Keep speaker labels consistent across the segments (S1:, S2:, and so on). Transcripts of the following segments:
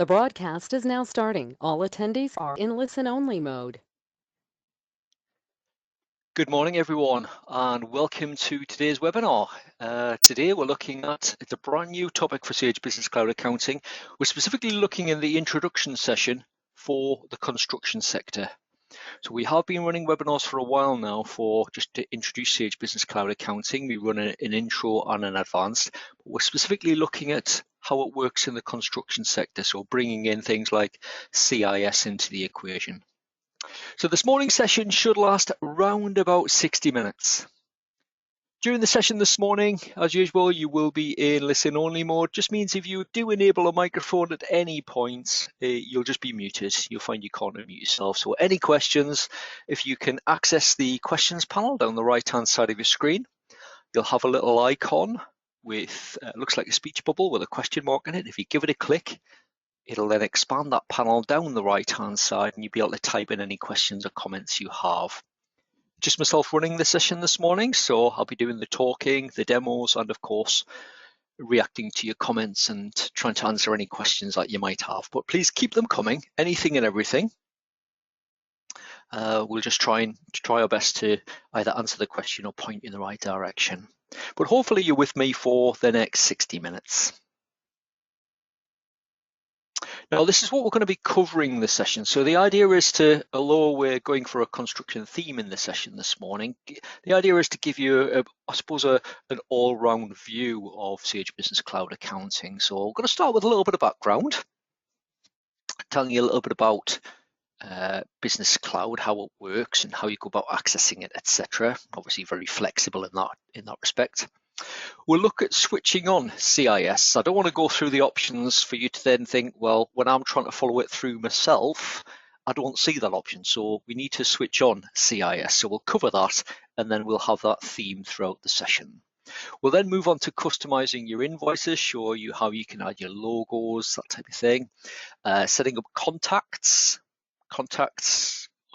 S1: The broadcast is now starting. All attendees are in listen-only mode.
S2: Good morning, everyone, and welcome to today's webinar. Today we're looking at, it's a brand new topic for Sage Business Cloud Accounting. We're specifically looking in the introduction session for the construction sector. So we have been running webinars for a while now for just to introduce Sage Business Cloud Accounting. We run an intro and an advanced, but we're specifically looking at how it works in the construction sector. So bringing in things like CIS into the equation. So this morning's session should last around about 60 minutes. During the session this morning, as usual, you will be in listen-only mode. Just means if you do enable a microphone at any point, you'll just be muted. You'll find you can't unmute yourself. So any questions, if you can access the questions panel down the right-hand side of your screen, you'll have a little icon with, looks like a speech bubble with a question mark in it. If you give it a click, it'll then expand that panel down the right-hand side and you'll be able to type in any questions or comments you have. Just myself running the session this morning, so I'll be doing the talking, the demos, and of course, reacting to your comments and trying to answer any questions that you might have. But please keep them coming, anything and everything. We'll just try our best to either answer the question or point you in the right direction. But hopefully you're with me for the next 60 minutes. Now, this is what we're going to be covering this session. So the idea is to, although we're going for a construction theme in the session this morning, the idea is to give you, I suppose, an all-round view of Sage Business Cloud Accounting. So we're going to start with a little bit of background, telling you a little bit about Business Cloud, how it works and how you go about accessing it, etc. Obviously very flexible in that respect. We'll look at switching on CIS. I don't want to go through the options for you to then think, well, when I'm trying to follow it through myself, I don't see that option. So we need to switch on CIS. So we'll cover that and then we'll have that theme throughout the session. We'll then move on to customizing your invoices, show you how you can add your logos, that type of thing. Setting up contacts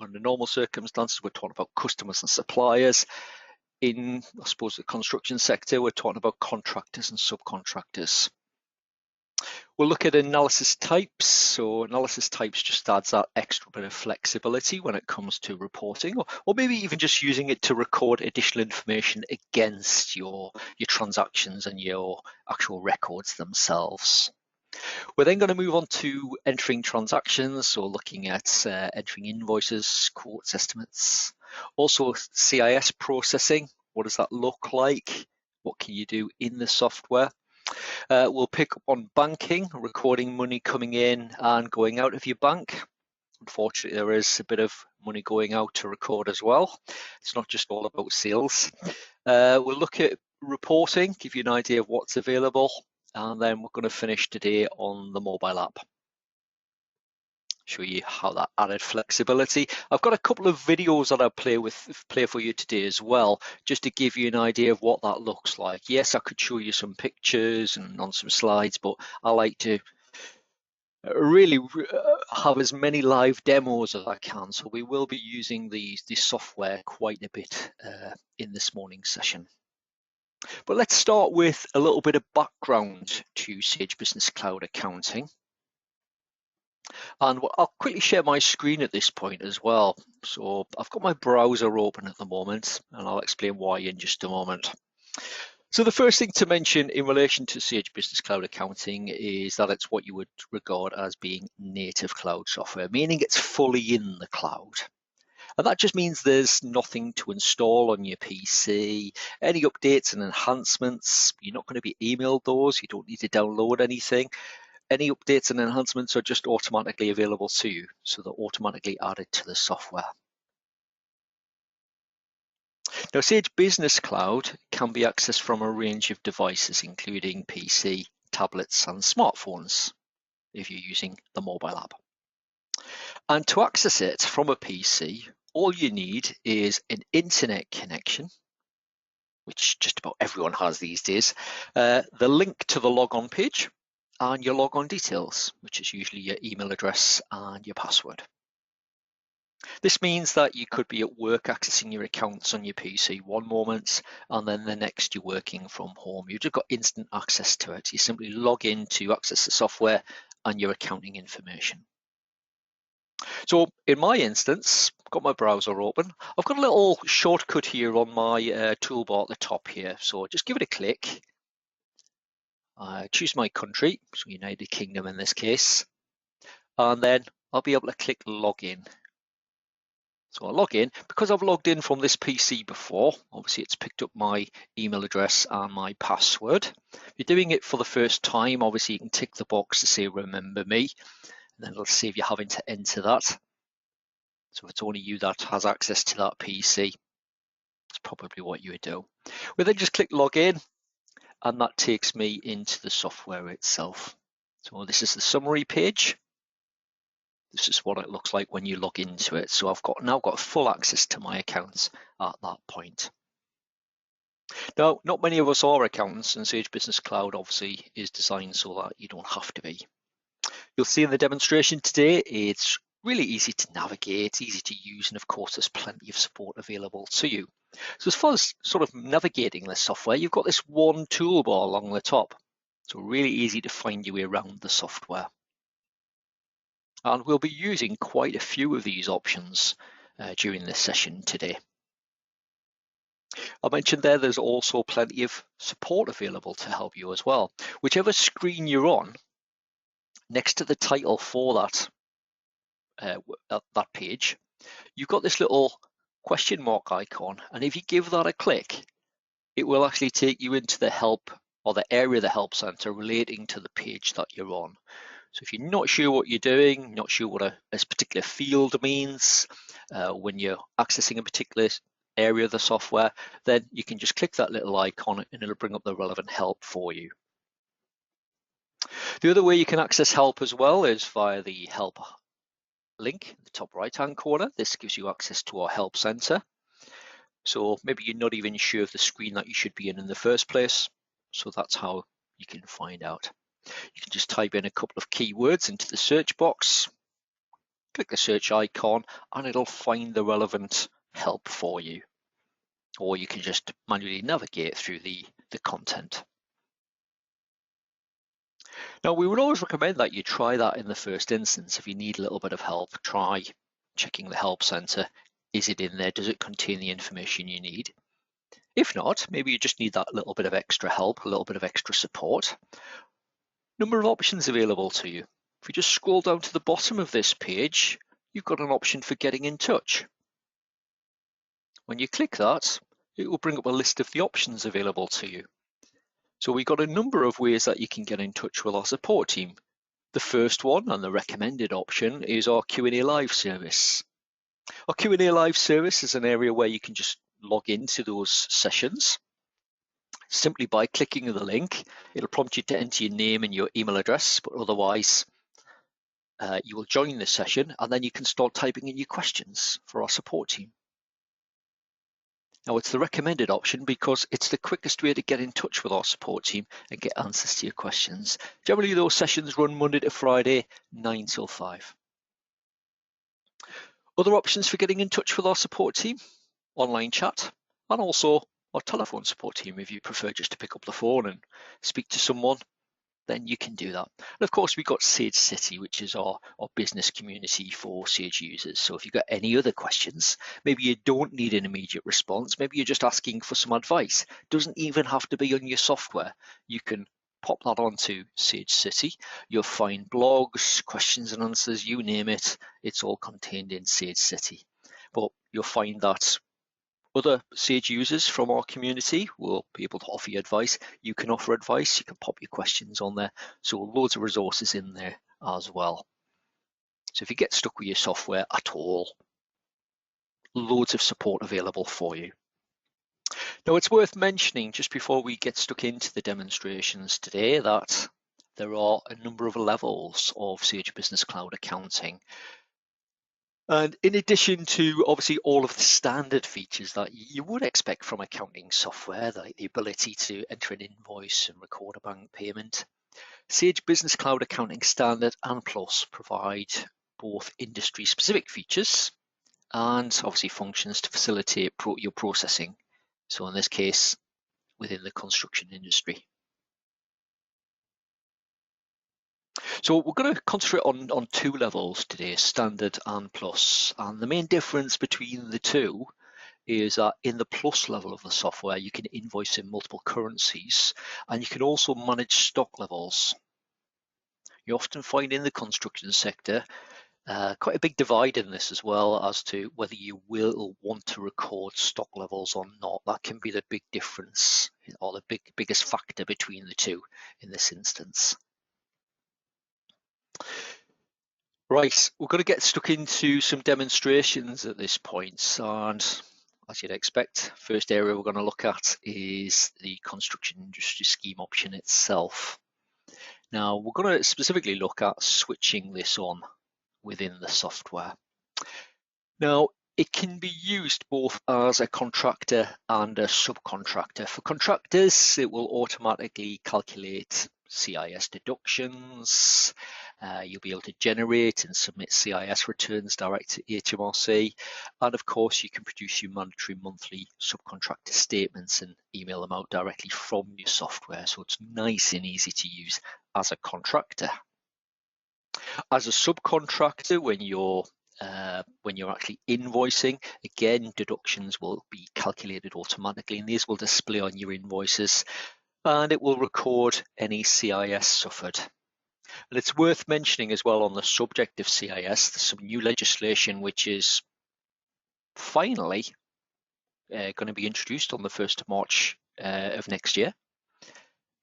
S2: under normal circumstances. We're talking about customers and suppliers. In, I suppose, the construction sector, we're talking about contractors and subcontractors. We'll look at analysis types. So analysis types just adds that extra bit of flexibility when it comes to reporting, or maybe even just using it to record additional information against your transactions and your actual records themselves. We're then going to move on to entering transactions, so looking at entering invoices, quotes, estimates. Also CIS processing, what does that look like? What can you do in the software? We'll pick up on banking, recording money coming in and going out of your bank. Unfortunately, there is a bit of money going out to record as well. It's not just all about sales. We'll look at reporting, give you an idea of what's available. And then we're going to finish today on the mobile app. Show you how that added flexibility. I've got a couple of videos that I'll play for you today as well, just to give you an idea of what that looks like. Yes, I could show you some pictures and on some slides, but I like to really have as many live demos as I can. So we will be using the software quite a bit in this morning's session. But let's start with a little bit of background to Sage Business Cloud Accounting. And I'll quickly share my screen at this point as well. So I've got my browser open at the moment, and I'll explain why in just a moment. So the first thing to mention in relation to Sage Business Cloud Accounting is that it's what you would regard as being native cloud software, meaning it's fully in the cloud. And that just means there's nothing to install on your PC. Any updates and enhancements, you're not going to be emailed those. You don't need to download anything. Any updates and enhancements are just automatically available to you. So they're automatically added to the software. Now, Sage Business Cloud can be accessed from a range of devices, including PC, tablets, and smartphones, if you're using the mobile app. And to access it from a PC, all you need is an internet connection, which just about everyone has these days, the link to the logon page, and your logon details, which is usually your email address and your password. This means that you could be at work accessing your accounts on your PC one moment, and then the next you're working from home. You've just got instant access to it. You simply log in to access the software, and your accounting information. So in my instance, I've got my browser open. I've got a little shortcut here on my toolbar at the top here. So just give it a click. Choose my country, so United Kingdom in this case, and then I'll be able to click login. So I'll log in. Because I've logged in from this PC before, obviously it's picked up my email address and my password. If you're doing it for the first time, obviously you can tick the box to say remember me, and then it'll save you having to enter that. So it's only you that has access to that PC. That's probably what you would do. We then just click login, and that takes me into the software itself. So this is the summary page. This is what it looks like when you log into it. So I've now got full access to my accounts at that point. Now, not many of us are accountants, and Sage Business Cloud obviously is designed so that you don't have to be. You'll see in the demonstration today, it's really easy to navigate, easy to use, and of course there's plenty of support available to you. So as far as sort of navigating this software, you've got this one toolbar along the top. So really easy to find your way around the software. And we'll be using quite a few of these options during this session today. I mentioned there's also plenty of support available to help you as well. Whichever screen you're on, next to the title for that page, you've got this little question mark icon, and if you give that a click, it will actually take you into the help or the area of the help center relating to the page that you're on. So if you're not sure what you're doing, not sure what a particular field means when you're accessing a particular area of the software, then you can just click that little icon and it'll bring up the relevant help for you. The other way you can access help as well is via the help link in the top right hand corner. This gives you access to our help center. So maybe you're not even sure of the screen that you should be in the first place. So that's how you can find out. You can just type in a couple of keywords into the search box, click the search icon, and it'll find the relevant help for you. Or you can just manually navigate through the content. Now, we would always recommend that you try that in the first instance. If you need a little bit of help, try checking the help center. Is it in there? Does it contain the information you need? If not, maybe you just need that little bit of extra help, a little bit of extra support. Number of options available to you. If you just scroll down to the bottom of this page, you've got an option for getting in touch. When you click that, it will bring up a list of the options available to you. So we've got a number of ways that you can get in touch with our support team. The first one and the recommended option is our Q&A live service. Our Q&A live service is an area where you can just log into those sessions. Simply by clicking the link, it'll prompt you to enter your name and your email address, but otherwise you will join the session and then you can start typing in your questions for our support team. Now, it's the recommended option because it's the quickest way to get in touch with our support team and get answers to your questions. Generally, those sessions run Monday to Friday, 9 till 5. Other options for getting in touch with our support team, online chat, and also our telephone support team. If you prefer just to pick up the phone and speak to someone, then you can do that. And of course, we've got Sage City, which is our business community for Sage users. So if you've got any other questions, maybe you don't need an immediate response, maybe you're just asking for some advice. It doesn't even have to be on your software. You can pop that onto Sage City. You'll find blogs, questions and answers, you name it. It's all contained in Sage City. But you'll find that other Sage users from our community will be able to offer you advice. You can offer advice, you can pop your questions on there. So loads of resources in there as well. So if you get stuck with your software at all, loads of support available for you. Now, it's worth mentioning just before we get stuck into the demonstrations today that there are a number of levels of Sage Business Cloud accounting. And in addition to obviously all of the standard features that you would expect from accounting software, like the ability to enter an invoice and record a bank payment, Sage Business Cloud Accounting Standard and Plus provide both industry-specific features and obviously functions to facilitate your processing. So in this case, within the construction industry. So we're going to concentrate on two levels today, standard and plus. And the main difference between the two is that in the plus level of the software, you can invoice in multiple currencies, and you can also manage stock levels. You often find in the construction sector quite a big divide in this as well as to whether you will want to record stock levels or not. That can be the big difference or the biggest factor between the two in this instance. Right, we're going to get stuck into some demonstrations at this point, and as you'd expect, first area we're going to look at is the construction industry scheme option itself. Now, we're going to specifically look at switching this on within the software. Now, it can be used both as a contractor and a subcontractor. For contractors, it will automatically calculate CIS deductions. You'll be able to generate and submit CIS returns direct to HMRC. And of course, you can produce your mandatory monthly subcontractor statements and email them out directly from your software. So it's nice and easy to use as a contractor. As a subcontractor, when you're actually invoicing, again, deductions will be calculated automatically, and these will display on your invoices, and it will record any CIS suffered. And it's worth mentioning as well, on the subject of CIS, there's some new legislation which is finally going to be introduced on the 1st of March of next year.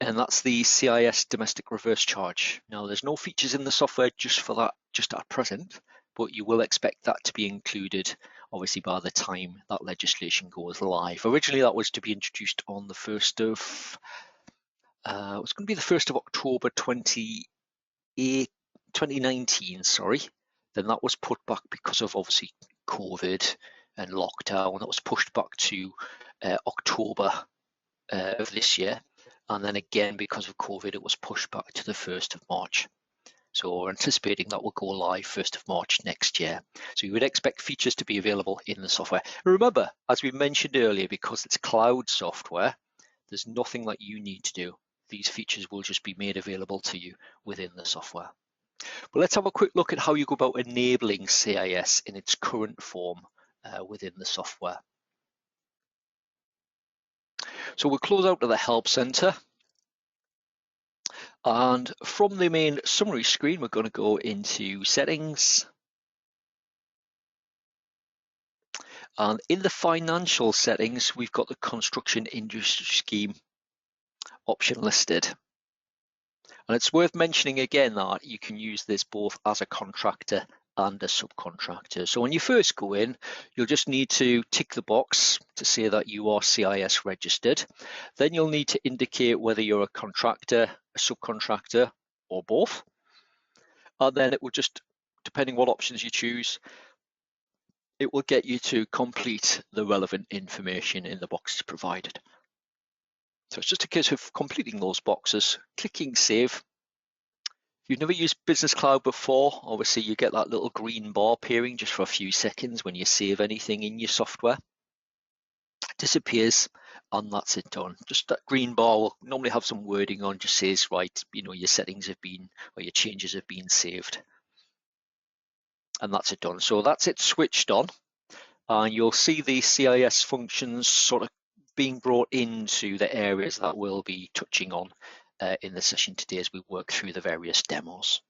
S2: And that's the CIS domestic reverse charge. Now, there's no features in the software just for that, just at present, but you will expect that to be included, obviously, by the time that legislation goes live. Originally, that was to be introduced on the 1st of, it was going to be the 1st of October 2019, sorry. Then that was put back because of, obviously, COVID and lockdown. That was pushed back to October of this year. And then again, because of COVID, it was pushed back to the 1st of March. So we're anticipating that will go live 1st of March next year. So you would expect features to be available in the software. Remember, as we mentioned earlier, because it's cloud software, there's nothing that you need to do. These features will just be made available to you within the software. But let's have a quick look at how you go about enabling CIS in its current form within the software. So we'll close out to the Help Center. And from the main summary screen, we're going to go into Settings. And in the Financial Settings, we've got the Construction Industry Scheme option listed. And it's worth mentioning again that you can use this both as a contractor and a subcontractor. So when you first go in, you'll just need to tick the box to say that you are CIS registered. Then you'll need to indicate whether you're a contractor, a subcontractor, or both. And then it will just, depending what options you choose, it will get you to complete the relevant information in the boxes provided. So it's just a case of completing those boxes, clicking Save. If you've never used Business Cloud before, obviously you get that little green bar appearing just for a few seconds when you save anything in your software. It disappears and that's it done. Just that green bar will normally have some wording on, just says, right, you know, your settings have been, or your changes have been saved. And that's it done. So that's it switched on. And you'll see the CIS functions sort of being brought into the areas that we'll be touching on in the session today as we work through the various demos.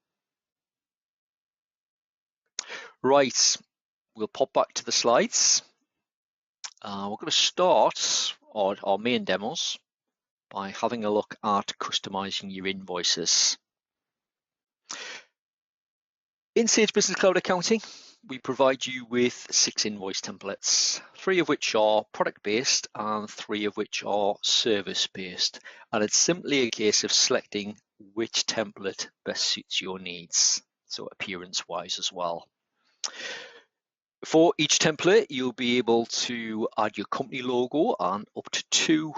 S2: Right, we'll pop back to the slides. We're going to start our main demos by having a look at customizing your invoices. In Sage Business Cloud Accounting, we provide you with 6 invoice templates, 3 of which are product-based and 3 of which are service-based. And it's simply a case of selecting which template best suits your needs, so appearance-wise as well. For each template, you'll be able to add your company logo and up to 2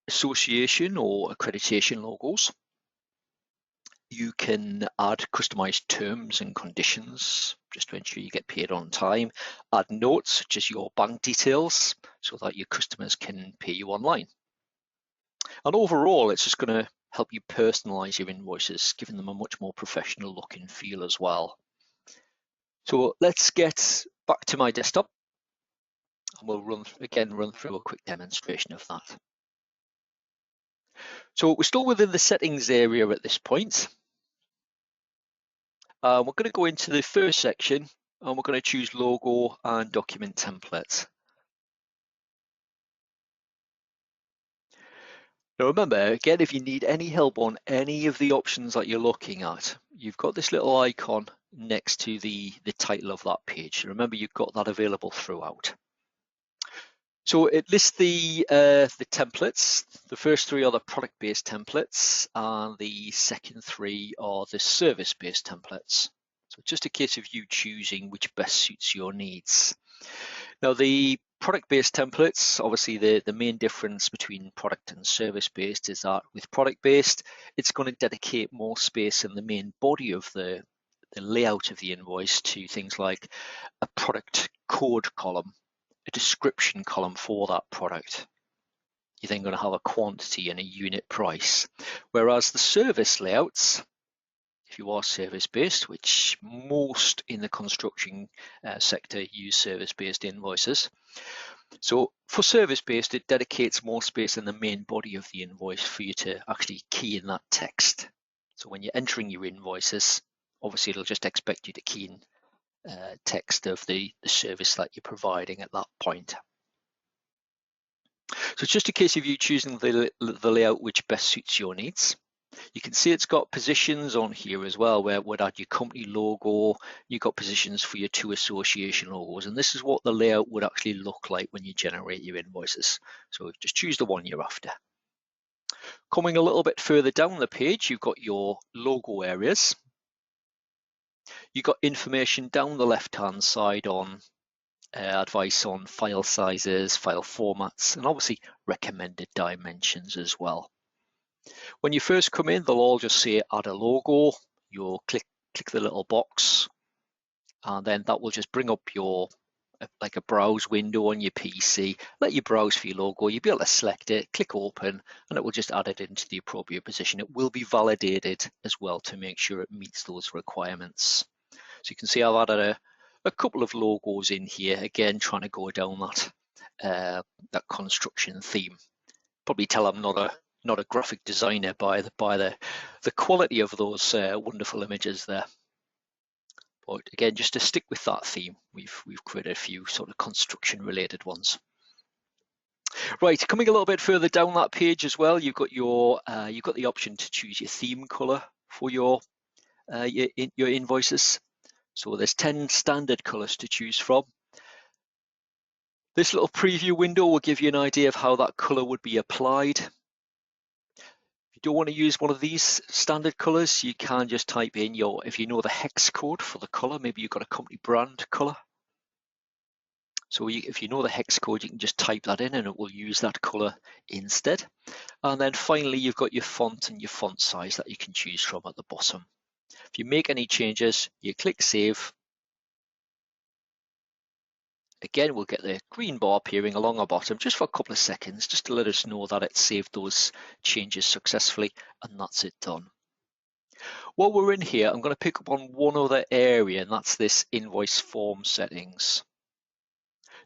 S2: association or accreditation logos. You can add customized terms and conditions just to ensure you get paid on time. Add notes such as your bank details so that your customers can pay you online. And overall, it's just going to help you personalize your invoices, giving them a much more professional look and feel as well. So let's get back to my desktop and we'll run through a quick demonstration of that. So we're still within the settings area at this point. We're going to go into the first section and we're going to choose logo and document templates. Now remember, again, if you need any help on any of the options that you're looking at, you've got this little icon next to the title of that page. Remember, you've got that available throughout. So it lists the templates. The first three are the product-based templates, and the second three are the service-based templates. So just a case of you choosing which best suits your needs. Now the product-based templates, obviously the main difference between product and service-based is that with product-based, it's going to dedicate more space in the main body of the layout of the invoice to things like a product code column, a description column for that product. You're then going to have a quantity and a unit price. Whereas the service layouts, if you are service-based, which most in the construction sector use service-based invoices. So for service-based, it dedicates more space in the main body of the invoice for you to actually key in that text. So when you're entering your invoices, obviously it'll just expect you to key in text of the service that you're providing at that point. So it's just a case of you choosing the layout which best suits your needs. You can see it's got positions on here as well, where it would add your company logo. You've got positions for your two association logos, and this is what the layout would actually look like when you generate your invoices. So just choose the one you're after. Coming a little bit further down the page, you've got your logo areas. You've got information down the left-hand side on advice on file sizes, file formats, and obviously recommended dimensions as well. When you first come in, they'll all just say add a logo. You'll click the little box, and then that will just bring up your like a browse window on your PC. Let you browse for your logo. You'll be able to select it, click open, and it will just add it into the appropriate position. It will be validated as well to make sure it meets those requirements. So you can see I've added a couple of logos in here, again trying to go down that construction theme. Probably tell I'm not a graphic designer by the quality of those wonderful images there. But again, just to stick with that theme, we've created a few sort of construction related ones. Right, coming a little bit further down that page as well, you've got the option to choose your theme color for your invoices. So there's 10 standard colors to choose from. This little preview window will give you an idea of how that color would be applied. If you don't want to use one of these standard colors, you can just type in if you know the hex code for the color, maybe you've got a company brand color. So if you know the hex code, you can just type that in and it will use that color instead. And then finally, you've got your font and your font size that you can choose from at the bottom. If you make any changes, you click save. Again, we'll get the green bar appearing along our bottom just for a couple of seconds, just to let us know that it saved those changes successfully, and that's it done. While we're in here, I'm going to pick up on one other area, and that's this invoice form settings.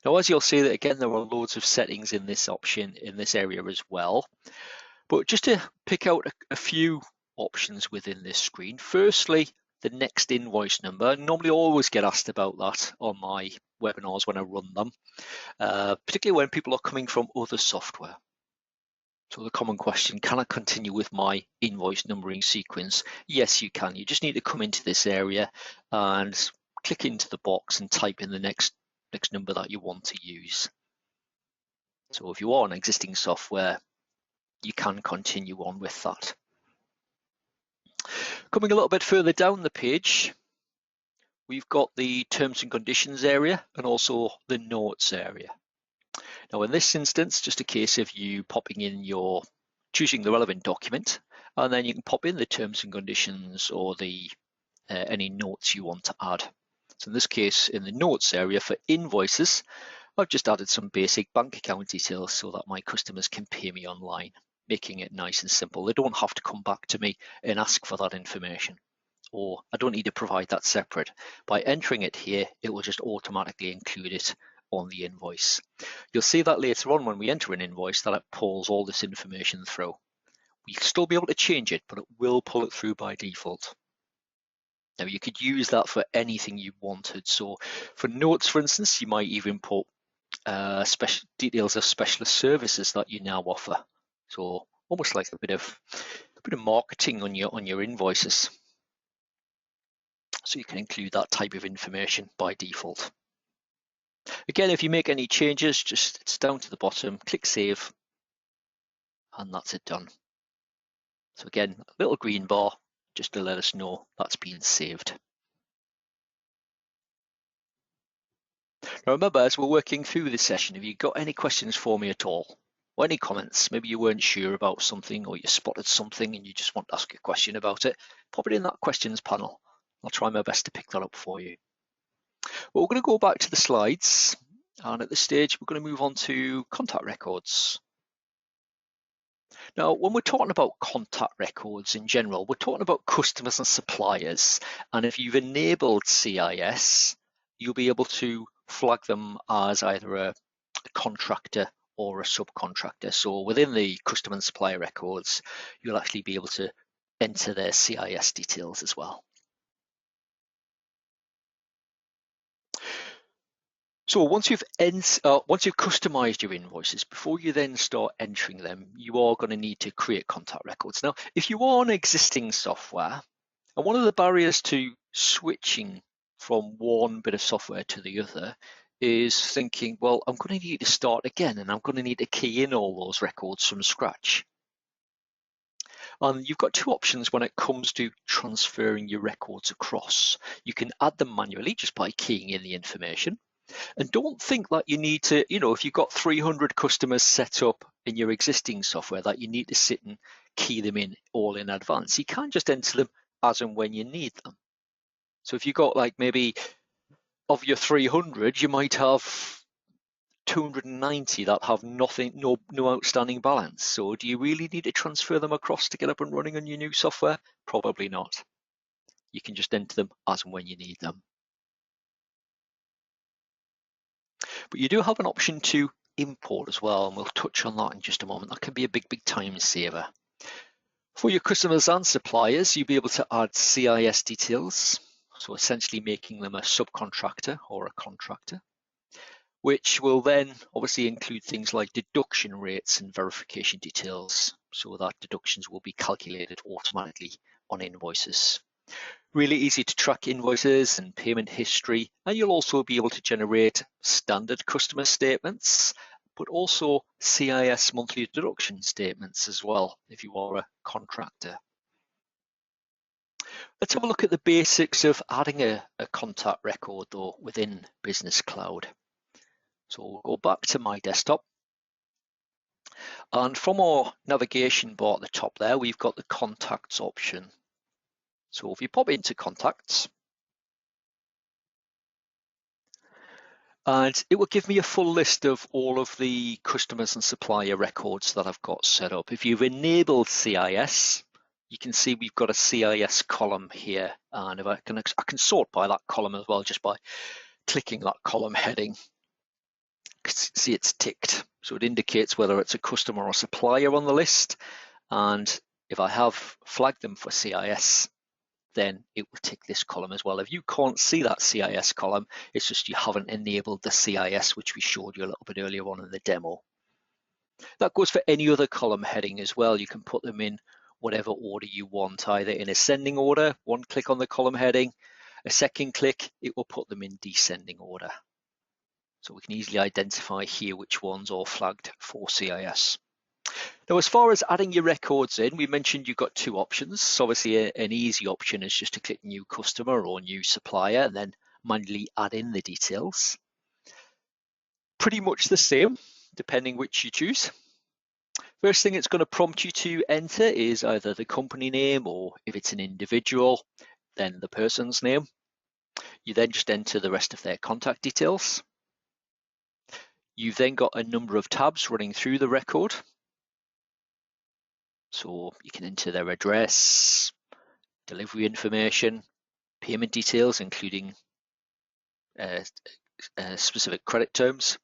S2: Now, as you'll see, that again, there are loads of settings in this option, in this area as well. But just to pick out a few options within this screen, firstly, the next invoice number. Normally always get asked about that on my webinars when I run them, particularly when people are coming from other software. So the common question, can I continue with my invoice numbering sequence? Yes, you can. You just need to come into this area and click into the box and type in the next number that you want to use. So if you are on existing software, you can continue on with that. Coming a little bit further down the page, we've got the terms and conditions area and also the notes area. Now in this instance, just a case of you popping in choosing the relevant document, and then you can pop in the terms and conditions or any notes you want to add. So in this case, in the notes area for invoices, I've just added some basic bank account details so that my customers can pay me online. making it nice and simple. They don't have to come back to me and ask for that information, or I don't need to provide that separate. By entering it here, it will just automatically include it on the invoice. You'll see that later on when we enter an invoice that it pulls all this information through. You'll still be able to change it, but it will pull it through by default. Now you could use that for anything you wanted. So for notes, for instance, you might even put special details of specialist services that you now offer. So almost like a bit of marketing on your invoices. So you can include that type of information by default. Again, if you make any changes, just it's down to the bottom, click save, and that's it done. So again, a little green bar just to let us know that's been saved. Now remember, as we're working through this session, have you got any questions for me at all? Or any comments? Maybe you weren't sure about something, or you spotted something and you just want to ask a question about it, pop it in that questions panel. I'll try my best to pick that up for you. Well, we're going to go back to the slides, and at this stage we're going to move on to contact records. Now, when we're talking about contact records in general, we're talking about customers and suppliers. And if you've enabled CIS, you'll be able to flag them as either a contractor or a subcontractor. So within the customer and supplier records, you'll actually be able to enter their CIS details as well. So once you've customized your invoices, before you then start entering them, you are going to need to create contact records. Now, if you are on existing software, and one of the barriers to switching from one bit of software to the other is thinking, well, I'm going to need to start again, and I'm going to need to key in all those records from scratch. And you've got two options when it comes to transferring your records across. You can add them manually just by keying in the information. And don't think that you need to, if you've got 300 customers set up in your existing software, that you need to sit and key them in all in advance. You can just enter them as and when you need them. So if you've got like maybe of your 300, you might have 290 that have nothing, no outstanding balance. So do you really need to transfer them across to get up and running on your new software? Probably not. You can just enter them as and when you need them. But you do have an option to import as well, and we'll touch on that in just a moment. That can be a big time saver. For your customers and suppliers, you'll be able to add CIS details, so essentially making them a subcontractor or a contractor, which will then obviously include things like deduction rates and verification details, so that deductions will be calculated automatically on invoices. Really easy to track invoices and payment history, and you'll also be able to generate standard customer statements, but also CIS monthly deduction statements as well if you are a contractor. Let's have a look at the basics of adding a contact record though within Business Cloud. So we'll go back to my desktop, and from our navigation bar at the top there, we've got the contacts option. So if you pop into contacts, and it will give me a full list of all of the customers and supplier records that I've got set up. If you've enabled CIS, you can see we've got a CIS column here, and if I can sort by that column as well just by clicking that column heading. See, it's ticked, so it indicates whether it's a customer or supplier on the list, and if I have flagged them for CIS, then it will tick this column as well. If you can't see that CIS column, it's just you haven't enabled the CIS, which we showed you a little bit earlier on in the demo. That goes for any other column heading as well. You can put them in whatever order you want, either in ascending order, one click on the column heading, a second click, it will put them in descending order. So we can easily identify here which ones are flagged for CIS. Now, as far as adding your records in, we mentioned you've got two options. So obviously an easy option is just to click new customer or new supplier and then manually add in the details. Pretty much the same, depending which you choose. First thing it's going to prompt you to enter is either the company name, or if it's an individual, then the person's name. You then just enter the rest of their contact details. You've then got a number of tabs running through the record. So you can enter their address, delivery information, payment details, including specific credit terms,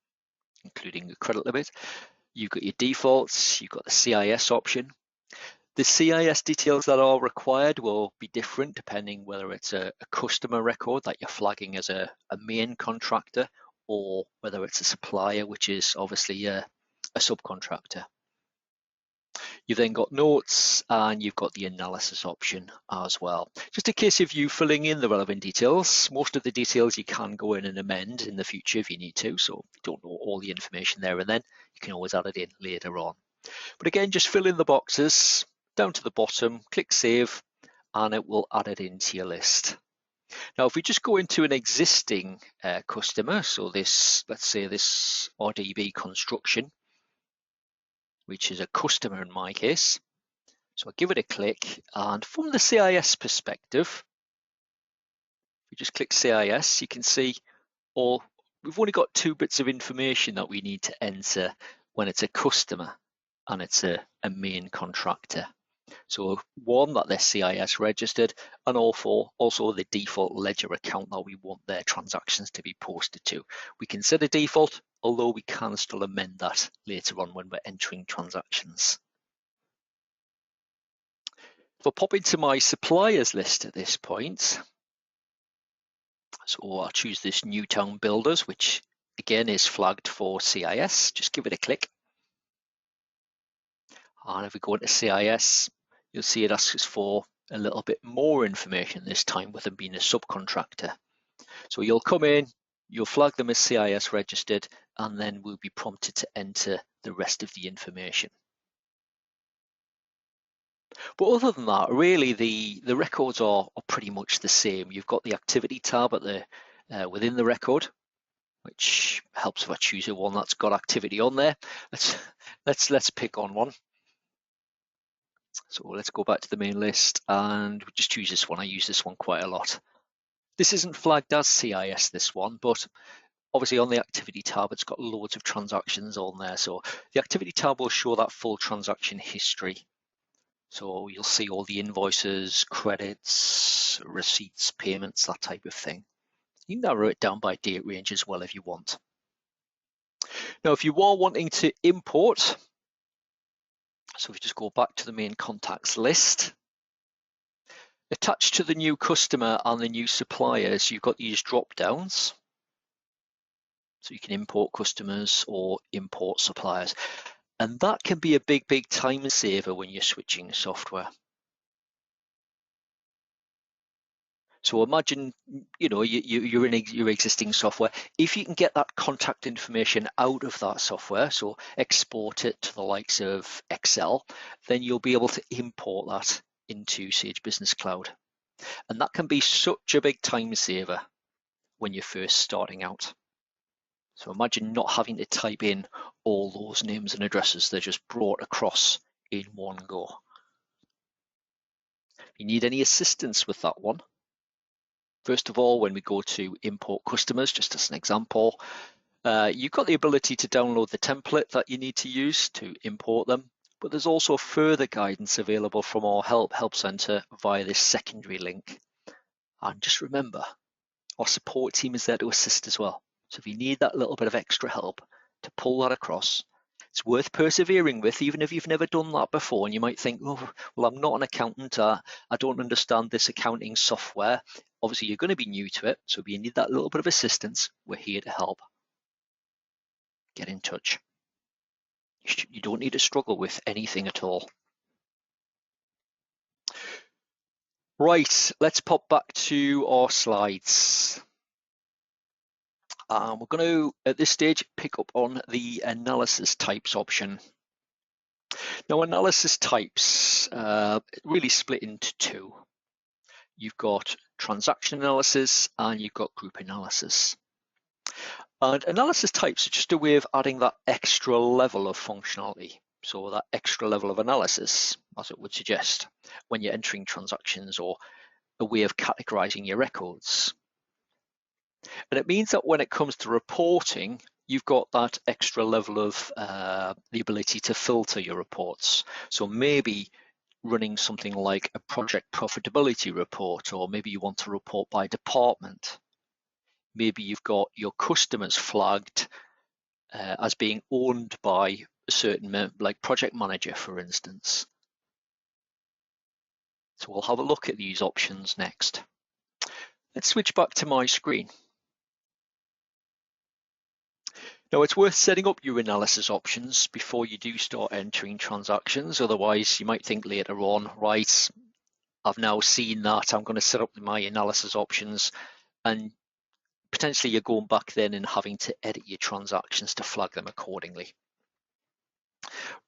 S2: including a credit limit. You've got your defaults, you've got the CIS option. The CIS details that are required will be different depending whether it's a customer record that you're flagging as a main contractor or whether it's a supplier, which is obviously a subcontractor. You've then got notes and you've got the analysis option as well. Just in case of you filling in the relevant details, most of the details you can go in and amend in the future if you need to. So if you don't know all the information there and then, you can always add it in later on. But again, just fill in the boxes down to the bottom, click save, and it will add it into your list. Now, if we just go into an existing customer, so this, let's say this RDB construction, which is a customer in my case. So I give it a click, and from the CIS perspective, if we just click CIS, you can see we've only got 2 bits of information that we need to enter when it's a customer and it's a main contractor. So one, that they're CIS registered, and also the default ledger account that we want their transactions to be posted to. We can set a default, although we can still amend that later on when we're entering transactions. If I pop into my suppliers list at this point, so I'll choose this Newtown Builders, which again is flagged for CIS. Just give it a click. And if we go into CIS, you'll see it asks us for a little bit more information this time with them being a subcontractor. So you'll come in, you'll flag them as CIS registered, and then we'll be prompted to enter the rest of the information. But other than that, really the records are pretty much the same. You've got the activity tab at the within the record, which helps if I choose a one that's got activity on there. Let's pick on one. So let's go back to the main list and we just choose this one. I use this one quite a lot. This isn't flagged as CIS, this one, but obviously on the activity tab, it's got loads of transactions on there. So the activity tab will show that full transaction history. So you'll see all the invoices, credits, receipts, payments, that type of thing. You can narrow it down by date range as well if you want. Now, if you are wanting to import, so if you just go back to the main contacts list, attached to the new customer and the new suppliers, you've got these drop downs. So you can import customers or import suppliers. And that can be a big time saver when you're switching software. So imagine, you're in your existing software. If you can get that contact information out of that software, so export it to the likes of Excel, then you'll be able to import that into Sage Business Cloud. And that can be such a big time saver when you're first starting out. So imagine not having to type in all those names and addresses. They're just brought across in one go. If you need any assistance with that one, first of all, when we go to import customers, just as an example, you've got the ability to download the template that you need to use to import them, but there's also further guidance available from our help center via this secondary link. And just remember, our support team is there to assist as well. So if you need that little bit of extra help to pull that across, it's worth persevering with, even if you've never done that before. And you might think, oh, well, I'm not an accountant. I don't understand this accounting software. Obviously, you're going to be new to it. So if you need that little bit of assistance, we're here to help. Get in touch. You don't need to struggle with anything at all. Right, let's pop back to our slides. We're going to, at this stage, pick up on the analysis types option. Now, analysis types really split into 2. You've got transaction analysis and you've got group analysis. And analysis types are just a way of adding that extra level of functionality. So that extra level of analysis, as it would suggest, when you're entering transactions, or a way of categorizing your records. And it means that when it comes to reporting, you've got that extra level of the ability to filter your reports. So maybe running something like a project profitability report, or maybe you want to report by department. Maybe you've got your customers flagged as being owned by a certain, like project manager, for instance. So we'll have a look at these options next. Let's switch back to my screen. Now, it's worth setting up your analysis options before you do start entering transactions. Otherwise, you might think later on, right, I've now seen that, I'm going to set up my analysis options, and potentially you're going back then and having to edit your transactions to flag them accordingly.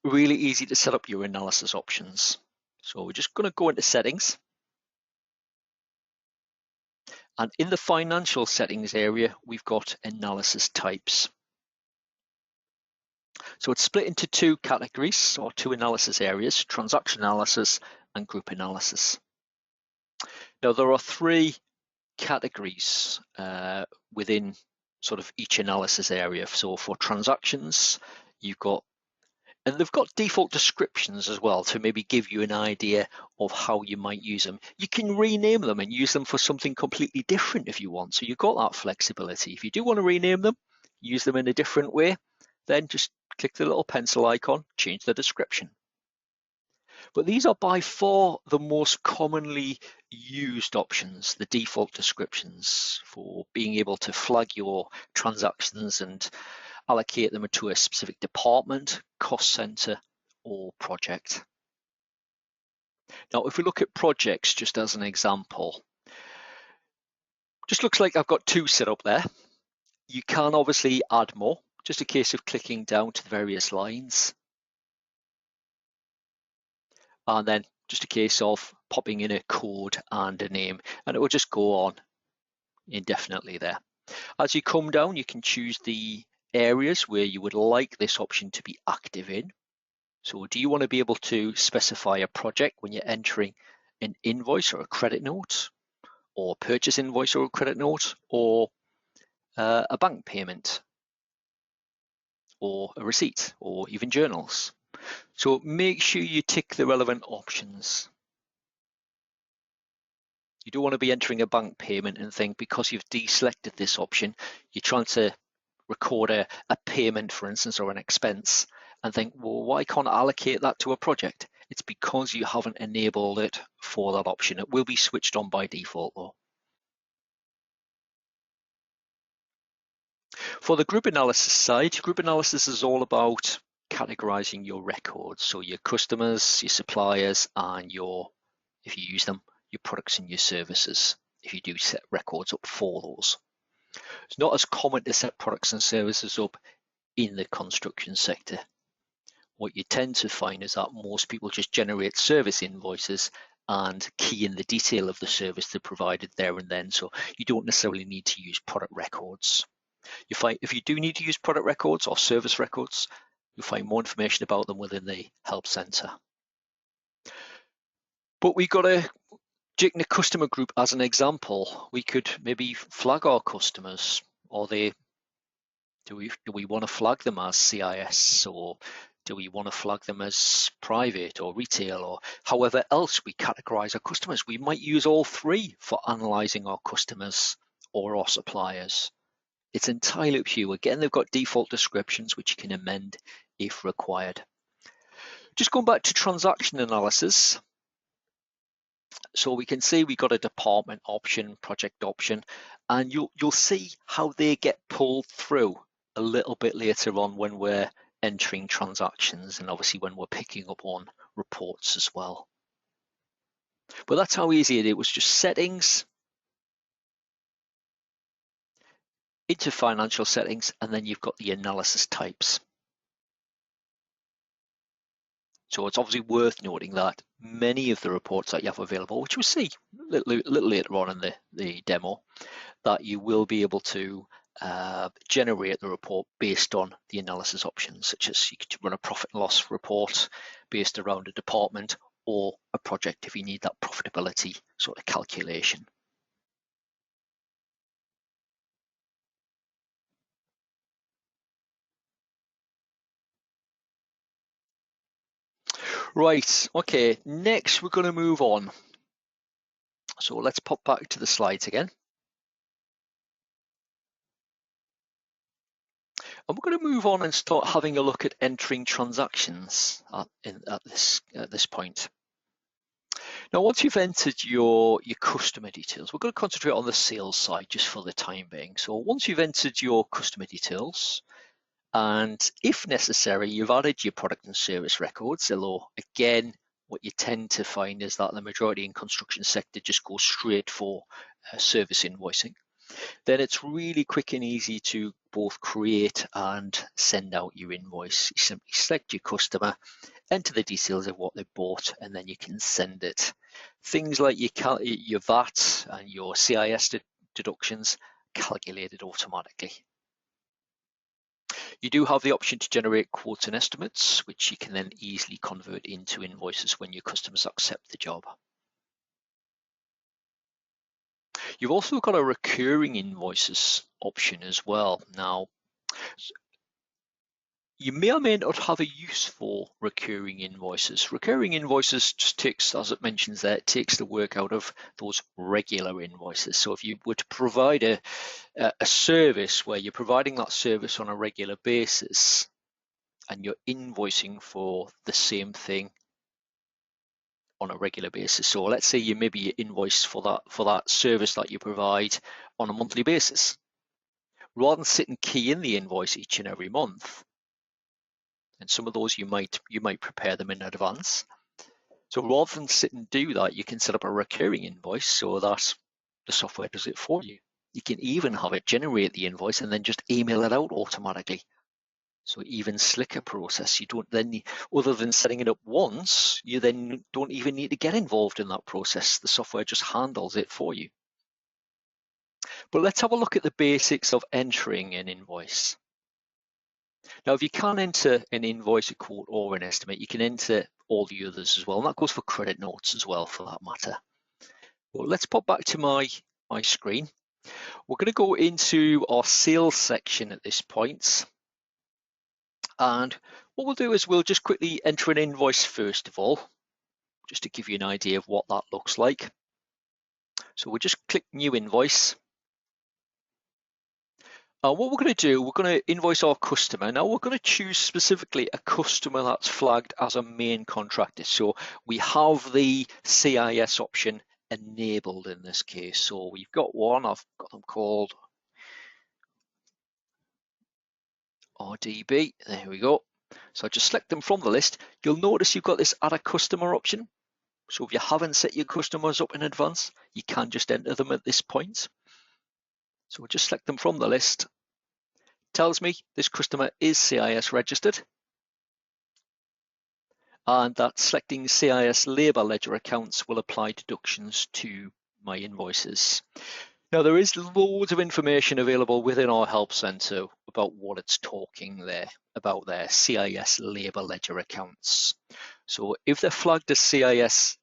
S2: Really easy to set up your analysis options. So we're just going to go into settings. And in the financial settings area, we've got analysis types. So it's split into two categories, or two analysis areas: transaction analysis and group analysis. Now, there are three categories within sort of each analysis area. So for transactions, you've got, and they've got default descriptions as well to maybe give you an idea of how you might use them. You can rename them and use them for something completely different if you want. So you've got that flexibility. If you do want to rename them, use them in a different way, then just click the little pencil icon, change the description. But these are by far the most commonly used options, the default descriptions, for being able to flag your transactions and allocate them to a specific department, cost center, or project. Now, if we look at projects just as an example, just looks like I've got two set up there. You can obviously add more, just a case of clicking down to the various lines. And then just a case of popping in a code and a name, and it will just go on indefinitely there. As you come down, you can choose the areas where you would like this option to be active in. So do you want to be able to specify a project when you're entering an invoice or a credit note, or purchase invoice or a credit note, or a bank payment, or a receipt, or even journals? So make sure you tick the relevant options. You don't want to be entering a bank payment and think, because you've deselected this option, you're trying to record a payment, for instance, or an expense, and think, well, why can't I allocate that to a project? It's because you haven't enabled it for that option. It will be switched on by default though. For the group analysis side, group analysis is all about categorizing your records. So your customers, your suppliers, and if you use them, your products and your services, if you do set records up for those. It's not as common to set products and services up in the construction sector. What you tend to find is that most people just generate service invoices and key in the detail of the service they provided there and then. So you don't necessarily need to use product records. You find if you do need to use product records or service records, you'll find more information about them within the Help Center. But we've got a taking the customer group as an example. We could maybe flag our customers, or do we want to flag them as CIS, or do we want to flag them as private or retail, or however else we categorize our customers? We might use all three for analyzing our customers or our suppliers. It's entirely up to you. Again, they've got default descriptions which you can amend if required. Just going back to transaction analysis. So we can see we got a department option, project option, and you'll see how they get pulled through a little bit later on when we're entering transactions, and obviously when we're picking up on reports as well. But that's how easy it is. It was just settings into financial settings, and then you've got the analysis types. So it's obviously worth noting that many of the reports that you have available, which we'll see a little later on in the demo, that you will be able to generate the report based on the analysis options, such as you could run a profit and loss report based around a department or a project if you need that profitability sort of calculation. Right, okay, next we're going to move on. So let's pop back to the slides again. And we're going to move on and start having a look at entering transactions at this point. Now, once you've entered your customer details, we're going to concentrate on the sales side just for the time being. So once you've entered your customer details, and if necessary, you've added your product and service records, although again, what you tend to find is that the majority in construction sector just go straight for service invoicing. Then it's really quick and easy to both create and send out your invoice. You simply select your customer, enter the details of what they bought, and then you can send it. Things like your VAT and your CIS deductions calculated automatically. You do have the option to generate quotes and estimates, which you can then easily convert into invoices when your customers accept the job. You've also got a recurring invoices option as well. Now, you may or may not have a use for recurring invoices. Recurring invoices just takes, as it mentions there, it takes the work out of those regular invoices. So if you were to provide a service where you're providing that service on a regular basis and you're invoicing for the same thing on a regular basis. So let's say you maybe invoice for that service that you provide on a monthly basis. Rather than sit and key in the invoice each and every month, and some of those you might prepare them in advance. So rather than sit and do that, you can set up a recurring invoice so that the software does it for you. You can even have it generate the invoice and then just email it out automatically. So even slicker process. You don't then need, other than setting it up once, you then don't even need to get involved in that process. The software just handles it for you. But let's have a look at the basics of entering an invoice. Now, if you can't enter an invoice, a quote, or an estimate, you can enter all the others as well. And that goes for credit notes as well, for that matter. Well, let's pop back to my screen. We're going to go into our sales section at this point. And what we'll do is we'll just quickly enter an invoice first of all, just to give you an idea of what that looks like. So we'll just click New Invoice. What we're going to do, we're going to invoice our customer. Now we're going to choose specifically a customer that's flagged as a main contractor. So we have the CIS option enabled in this case. So we've got one, I've got them called RDB. There we go. So I just select them from the list. You'll notice you've got this add a customer option. So if you haven't set your customers up in advance, you can just enter them at this point. So we'll just select them from the list. Tells me this customer is CIS registered, and that selecting CIS labour ledger accounts will apply deductions to my invoices. Now there is loads of information available within our help centre about what it's talking there about their CIS labour ledger accounts. So if they're flagged as CIS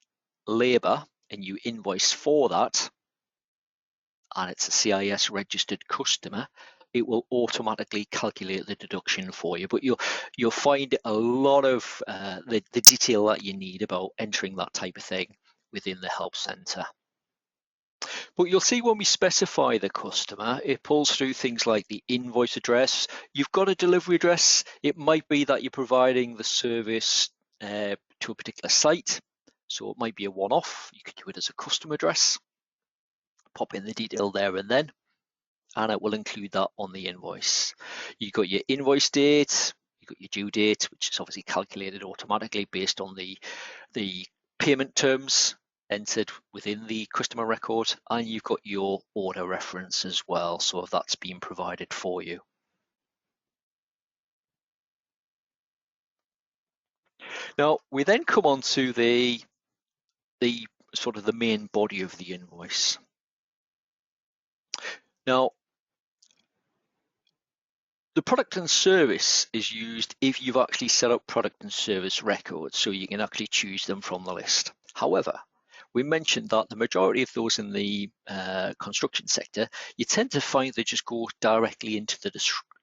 S2: labour and you invoice for that, and it's a CIS registered customer, it will automatically calculate the deduction for you. But you'll find a lot of the detail that you need about entering that type of thing within the help center. But you'll see when we specify the customer, it pulls through things like the invoice address. You've got a delivery address. It might be that you're providing the service to a particular site. So it might be a one-off. You could do it as a custom address. Pop in the detail there and then, and it will include that on the invoice. You've got your invoice date, you've got your due date, which is obviously calculated automatically based on the payment terms entered within the customer record, and you've got your order reference as well, so that's been provided for you. Now we then come on to the sort of the main body of the invoice. Now the product and service is used if you've actually set up product and service records, so you can actually choose them from the list. However, we mentioned that the majority of those in the construction sector, you tend to find they just go directly into the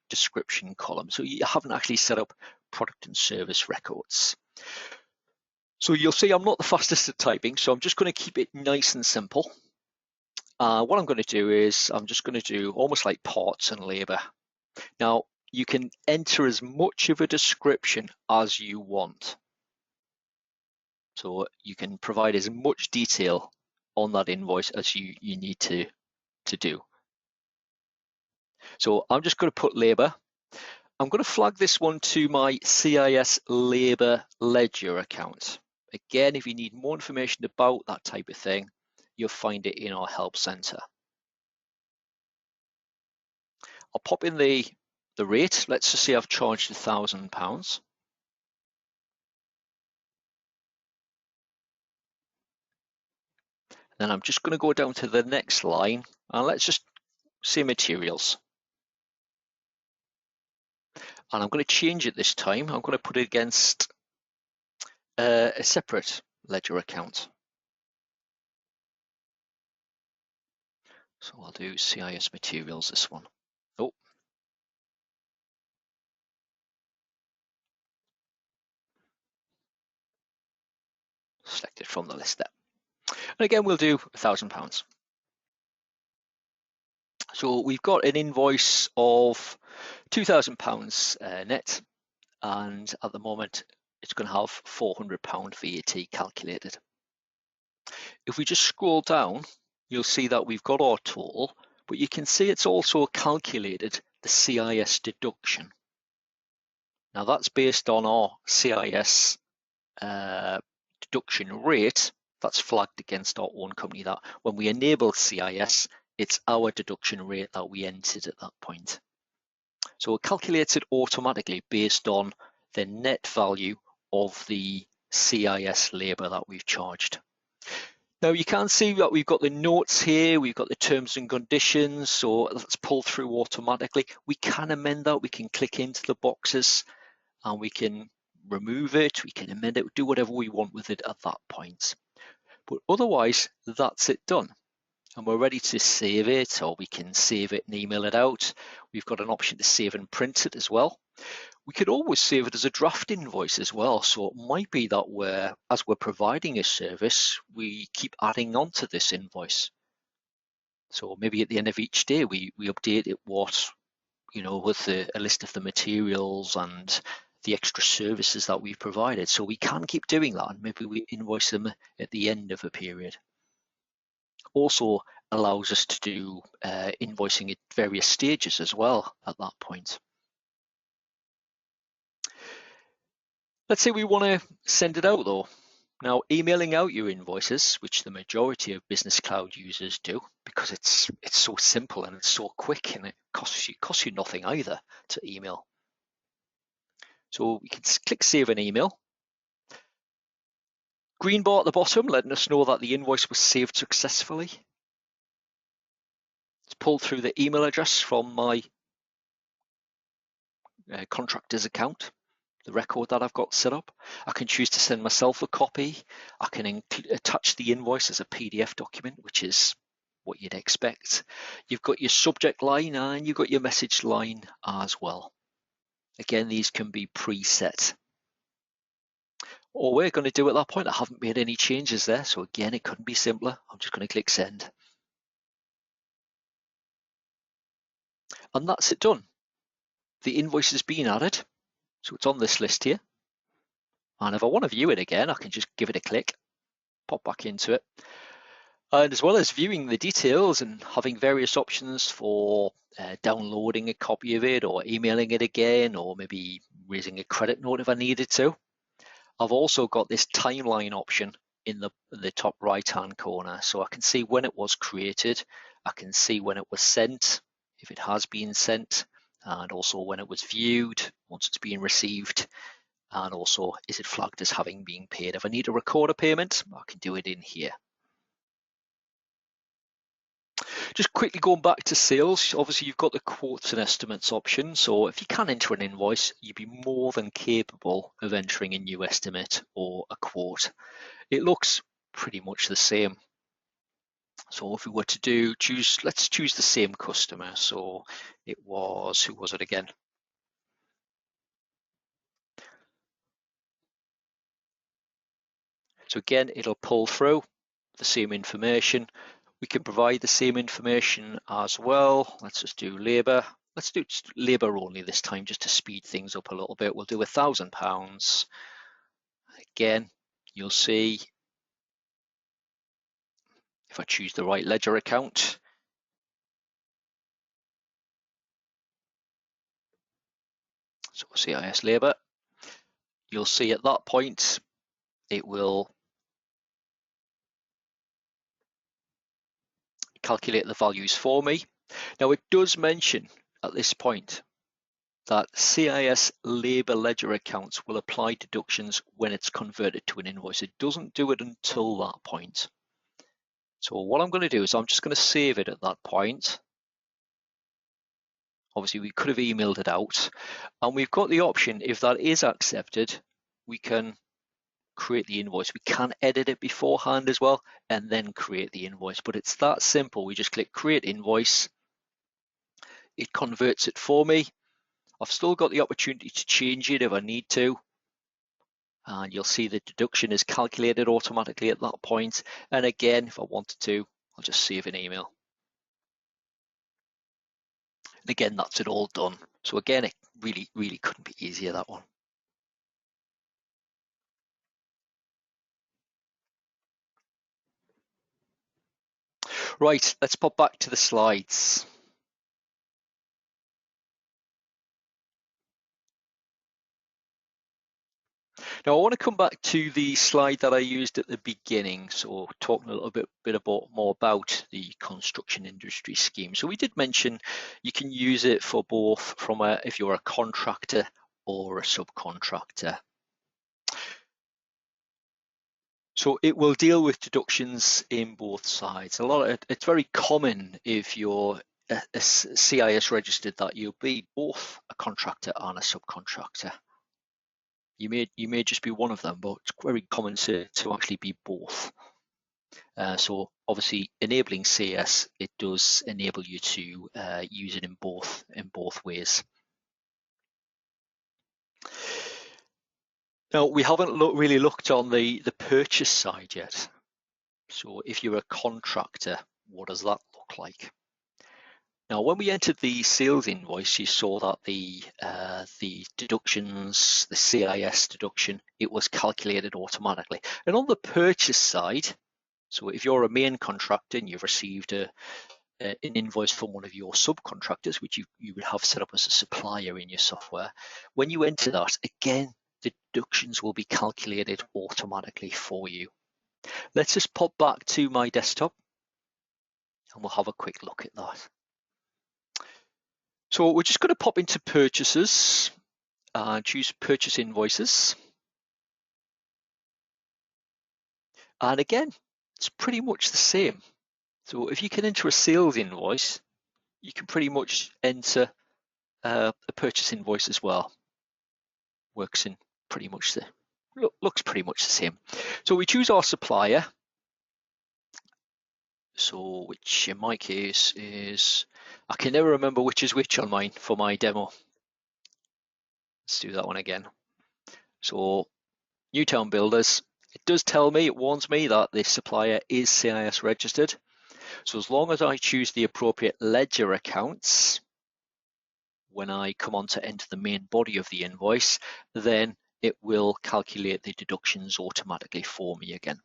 S2: description column. So you haven't actually set up product and service records. So you'll see I'm not the fastest at typing, so I'm just going to keep it nice and simple. What I'm going to do is I'm just going to do almost like parts and labor. Now, you can enter as much of a description as you want. So you can provide as much detail on that invoice as you need to do. So I'm just going to put labor. I'm going to flag this one to my CIS labor ledger account. Again, if you need more information about that type of thing, you'll find it in our help center. I'll pop in the rate. Let's just say I've charged £1,000. Then I'm just going to go down to the next line and let's just say materials. And I'm going to change it this time. I'm going to put it against a separate ledger account. So I'll do CIS materials, this one. Oh. Select it from the list there. And again, we'll do £1,000. So we've got an invoice of £2,000 net, and at the moment it's going to have £400 VAT calculated. If we just scroll down, you'll see that we've got our total, but you can see it's also calculated the CIS deduction. Now that's based on our CIS deduction rate that's flagged against our own company, that when we enable CIS, it's our deduction rate that we entered at that point. So it calculates it automatically based on the net value of the CIS labour that we've charged. Now you can see that we've got the notes here, we've got the terms and conditions, so that's pulled through automatically. We can amend that, we can click into the boxes and we can remove it, we can amend it, do whatever we want with it at that point. But otherwise, that's it done. And we're ready to save it, or we can save it and email it out. We've got an option to save and print it as well. We could always save it as a draft invoice as well. So it might be that as we're providing a service, we keep adding on to this invoice. So maybe at the end of each day, we update it with a list of the materials and the extra services that we've provided. So we can keep doing that, and maybe we invoice them at the end of a period. Also allows us to do invoicing at various stages as well at that point. Let's say we want to send it out though. Now, emailing out your invoices, which the majority of Business Cloud users do, because it's so simple and it's so quick, and it costs you nothing either to email. So we can click Save an Email. Green bar at the bottom letting us know that the invoice was saved successfully. It's pulled through the email address from my contractor's account, the record that I've got set up. I can choose to send myself a copy. I can attach the invoice as a PDF document, which is what you'd expect. You've got your subject line and you've got your message line as well. Again, these can be preset. All we're going to do at that point, I haven't made any changes there, so again, it couldn't be simpler. I'm just going to click send. And that's it done. The invoice has been added, so it's on this list here. And if I want to view it again, I can just give it a click, pop back into it. And as well as viewing the details and having various options for downloading a copy of it or emailing it again, or maybe raising a credit note if I needed to, I've also got this timeline option in the top right hand corner. So I can see when it was created, I can see when it was sent, if it has been sent, and also when it was viewed, once it's been received, and also is it flagged as having been paid. If I need to record a payment, I can do it in here. Just quickly going back to sales, obviously you've got the quotes and estimates option. So if you can enter an invoice, you'd be more than capable of entering a new estimate or a quote. It looks pretty much the same. So if we were to let's choose the same customer. So it was, who was it again? So again, it'll pull through the same information. We can provide the same information as well. Let's just do labour. Let's do just labour only this time, just to speed things up a little bit. We'll do £1,000. Again, you'll see if I choose the right ledger account, so CIS labour, you'll see at that point it will calculate the values for me. Now it does mention at this point that CIS labour ledger accounts will apply deductions when it's converted to an invoice. It doesn't do it until that point. So what I'm going to do is I'm just going to save it at that point. Obviously we could have emailed it out, and we've got the option, if that is accepted, we can create the invoice. We can edit it beforehand as well and then create the invoice, but it's that simple. We just click create invoice. It converts it for me. I've still got the opportunity to change it if I need to. And you'll see the deduction is calculated automatically at that point. And again, if I wanted to, I'll just save an email. And again, that's it all done. So again, it really couldn't be easier, that one. Right, let's pop back to the slides. Now I want to come back to the slide that I used at the beginning, so talking a little bit more about the construction industry scheme. So we did mention you can use it for both if you're a contractor or a subcontractor. So it will deal with deductions in both sides. It's very common if you're a CIS registered that you'll be both a contractor and a subcontractor. You may just be one of them, but it's very common to actually be both. So obviously enabling CS, it does enable you to use it in both ways. Now we haven't really looked on the purchase side yet. So if you're a contractor, what does that look like? Now, when we entered the sales invoice, you saw that the deductions, the CIS deduction, it was calculated automatically. And on the purchase side, so if you're a main contractor and you've received an invoice from one of your subcontractors, which you would have set up as a supplier in your software, when you enter that, again, the deductions will be calculated automatically for you. Let's just pop back to my desktop and we'll have a quick look at that. So we're just going to pop into purchases and choose purchase invoices. And again, it's pretty much the same. So if you can enter a sales invoice, you can pretty much enter a purchase invoice as well. Works in pretty much looks pretty much the same. So we choose our supplier. So which in my case is, I can never remember which is which on mine for my demo. Let's do that one again. So Newtown Builders, it does tell me, it warns me that the supplier is CIS registered. So as long as I choose the appropriate ledger accounts, when I come on to enter the main body of the invoice, then it will calculate the deductions automatically for me again.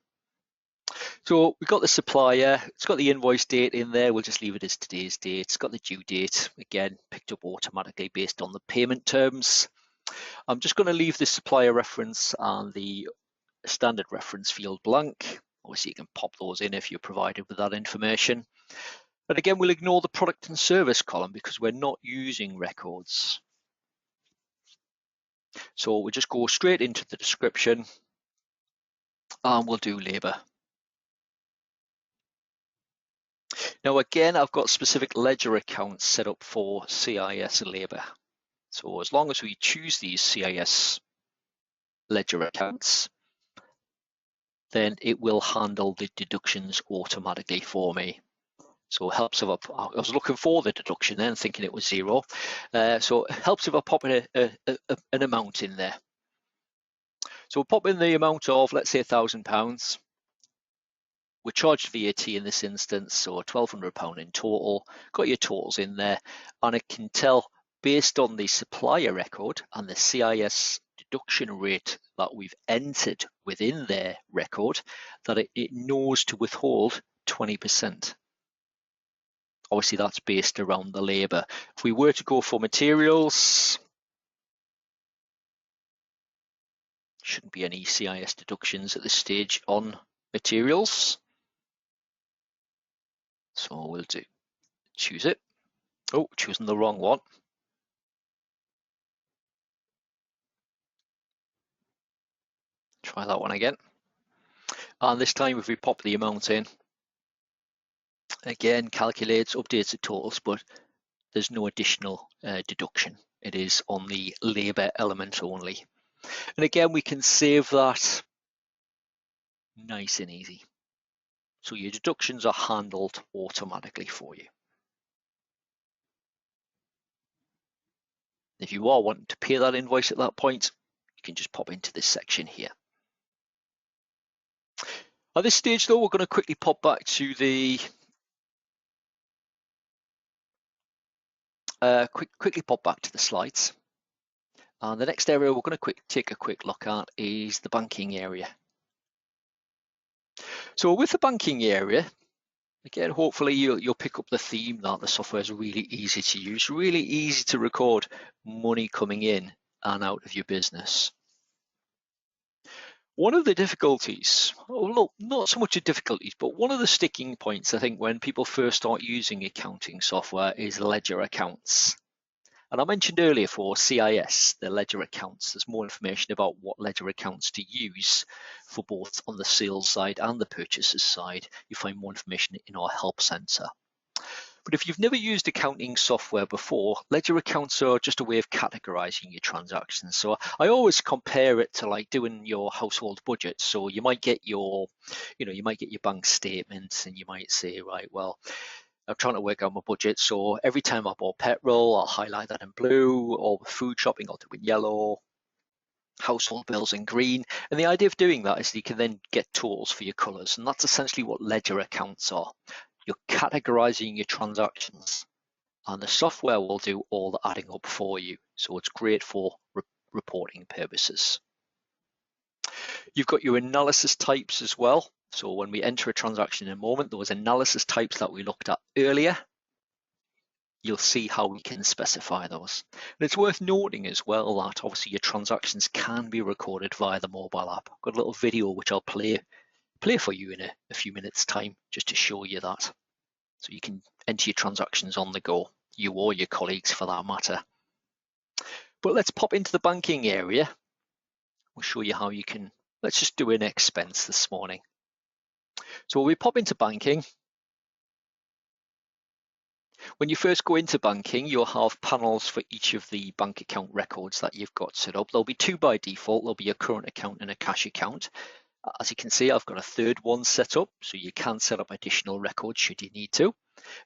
S2: So we've got the supplier, it's got the invoice date in there, we'll just leave it as today's date. It's got the due date, again, picked up automatically based on the payment terms. I'm just going to leave the supplier reference and the standard reference field blank. Obviously you can pop those in if you're provided with that information. But again, we'll ignore the product and service column because we're not using records. So we'll just go straight into the description and we'll do labour. Now again, I've got specific ledger accounts set up for CIS labour. So as long as we choose these CIS ledger accounts, then it will handle the deductions automatically for me. So it helps if I was looking for the deduction then, thinking it was zero. So it helps if I pop in an amount in there. So we'll pop in the amount of, let's say, £1,000. We're charged VAT in this instance, so £1,200 in total. Got your totals in there, and it can tell based on the supplier record and the CIS deduction rate that we've entered within their record that it knows to withhold 20%. Obviously, that's based around the labour. If we were to go for materials, shouldn't be any CIS deductions at this stage on materials. So we'll choose it. Oh, choosing the wrong one. Try that one again. And this time, if we pop the amount in, again, calculates, updates the totals, but there's no additional deduction. It is on the labour element only. And again, we can save that nice and easy. So your deductions are handled automatically for you. If you are wanting to pay that invoice at that point, you can just pop into this section here. At this stage though, we're going to quickly pop back to the quickly pop back to the slides. And the next area we're going to take a quick look at is the banking area. So with the banking area, again, hopefully you'll pick up the theme that the software is really easy to use, really easy to record money coming in and out of your business. One of the difficulties, not so much the difficulties, but one of the sticking points, I think, when people first start using accounting software is ledger accounts. And I mentioned earlier for CIS, the ledger accounts, there's more information about what ledger accounts to use for both on the sales side and the purchases side. You find more information in our help center. But if you've never used accounting software before, ledger accounts are just a way of categorizing your transactions. So I always compare it to like doing your household budget. So you might get your, you might get your bank statements and you might say, right, well, I'm trying to work out my budget. So every time I bought petrol, I'll highlight that in blue, or food shopping, I'll do it in yellow, household bills in green. And the idea of doing that is you can then get tools for your colors. And that's essentially what ledger accounts are. You're categorizing your transactions and the software will do all the adding up for you. So it's great for reporting purposes. You've got your analysis types as well. So when we enter a transaction in a moment, those analysis types that we looked at earlier, you'll see how we can specify those. And it's worth noting as well that obviously your transactions can be recorded via the mobile app. I've got a little video which I'll play for you in a few minutes time just to show you that. So you can enter your transactions on the go, you or your colleagues for that matter. But let's pop into the banking area. We'll show you how you can, let's just do an expense this morning. So when we pop into banking, when you first go into banking, you'll have panels for each of the bank account records that you've got set up. There'll be two by default. There'll be a current account and a cash account. As you can see, I've got a third one set up, so you can set up additional records should you need to.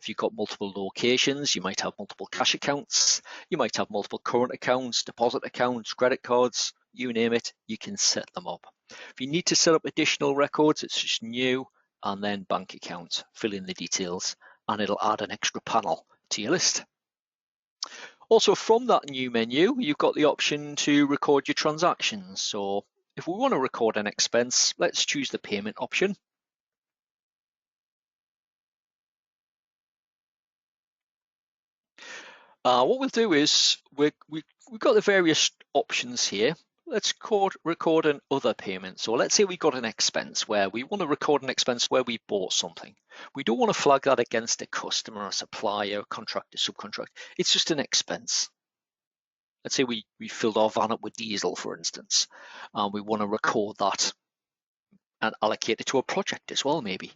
S2: If you've got multiple locations, you might have multiple cash accounts, you might have multiple current accounts, deposit accounts, credit cards, you name it, you can set them up. If you need to set up additional records, it's just new and then bank account, fill in the details, and it'll add an extra panel to your list. Also from that new menu, you've got the option to record your transactions. So if we want to record an expense, let's choose the payment option. What we'll do is we've got the various options here. Let's record an other payment. So let's say we got an expense where we want to record an expense where we bought something. We don't want to flag that against a customer, a supplier, a contractor, subcontract. It's just an expense. Let's say we filled our van up with diesel, for instance, and we want to record that and allocate it to a project as well, maybe.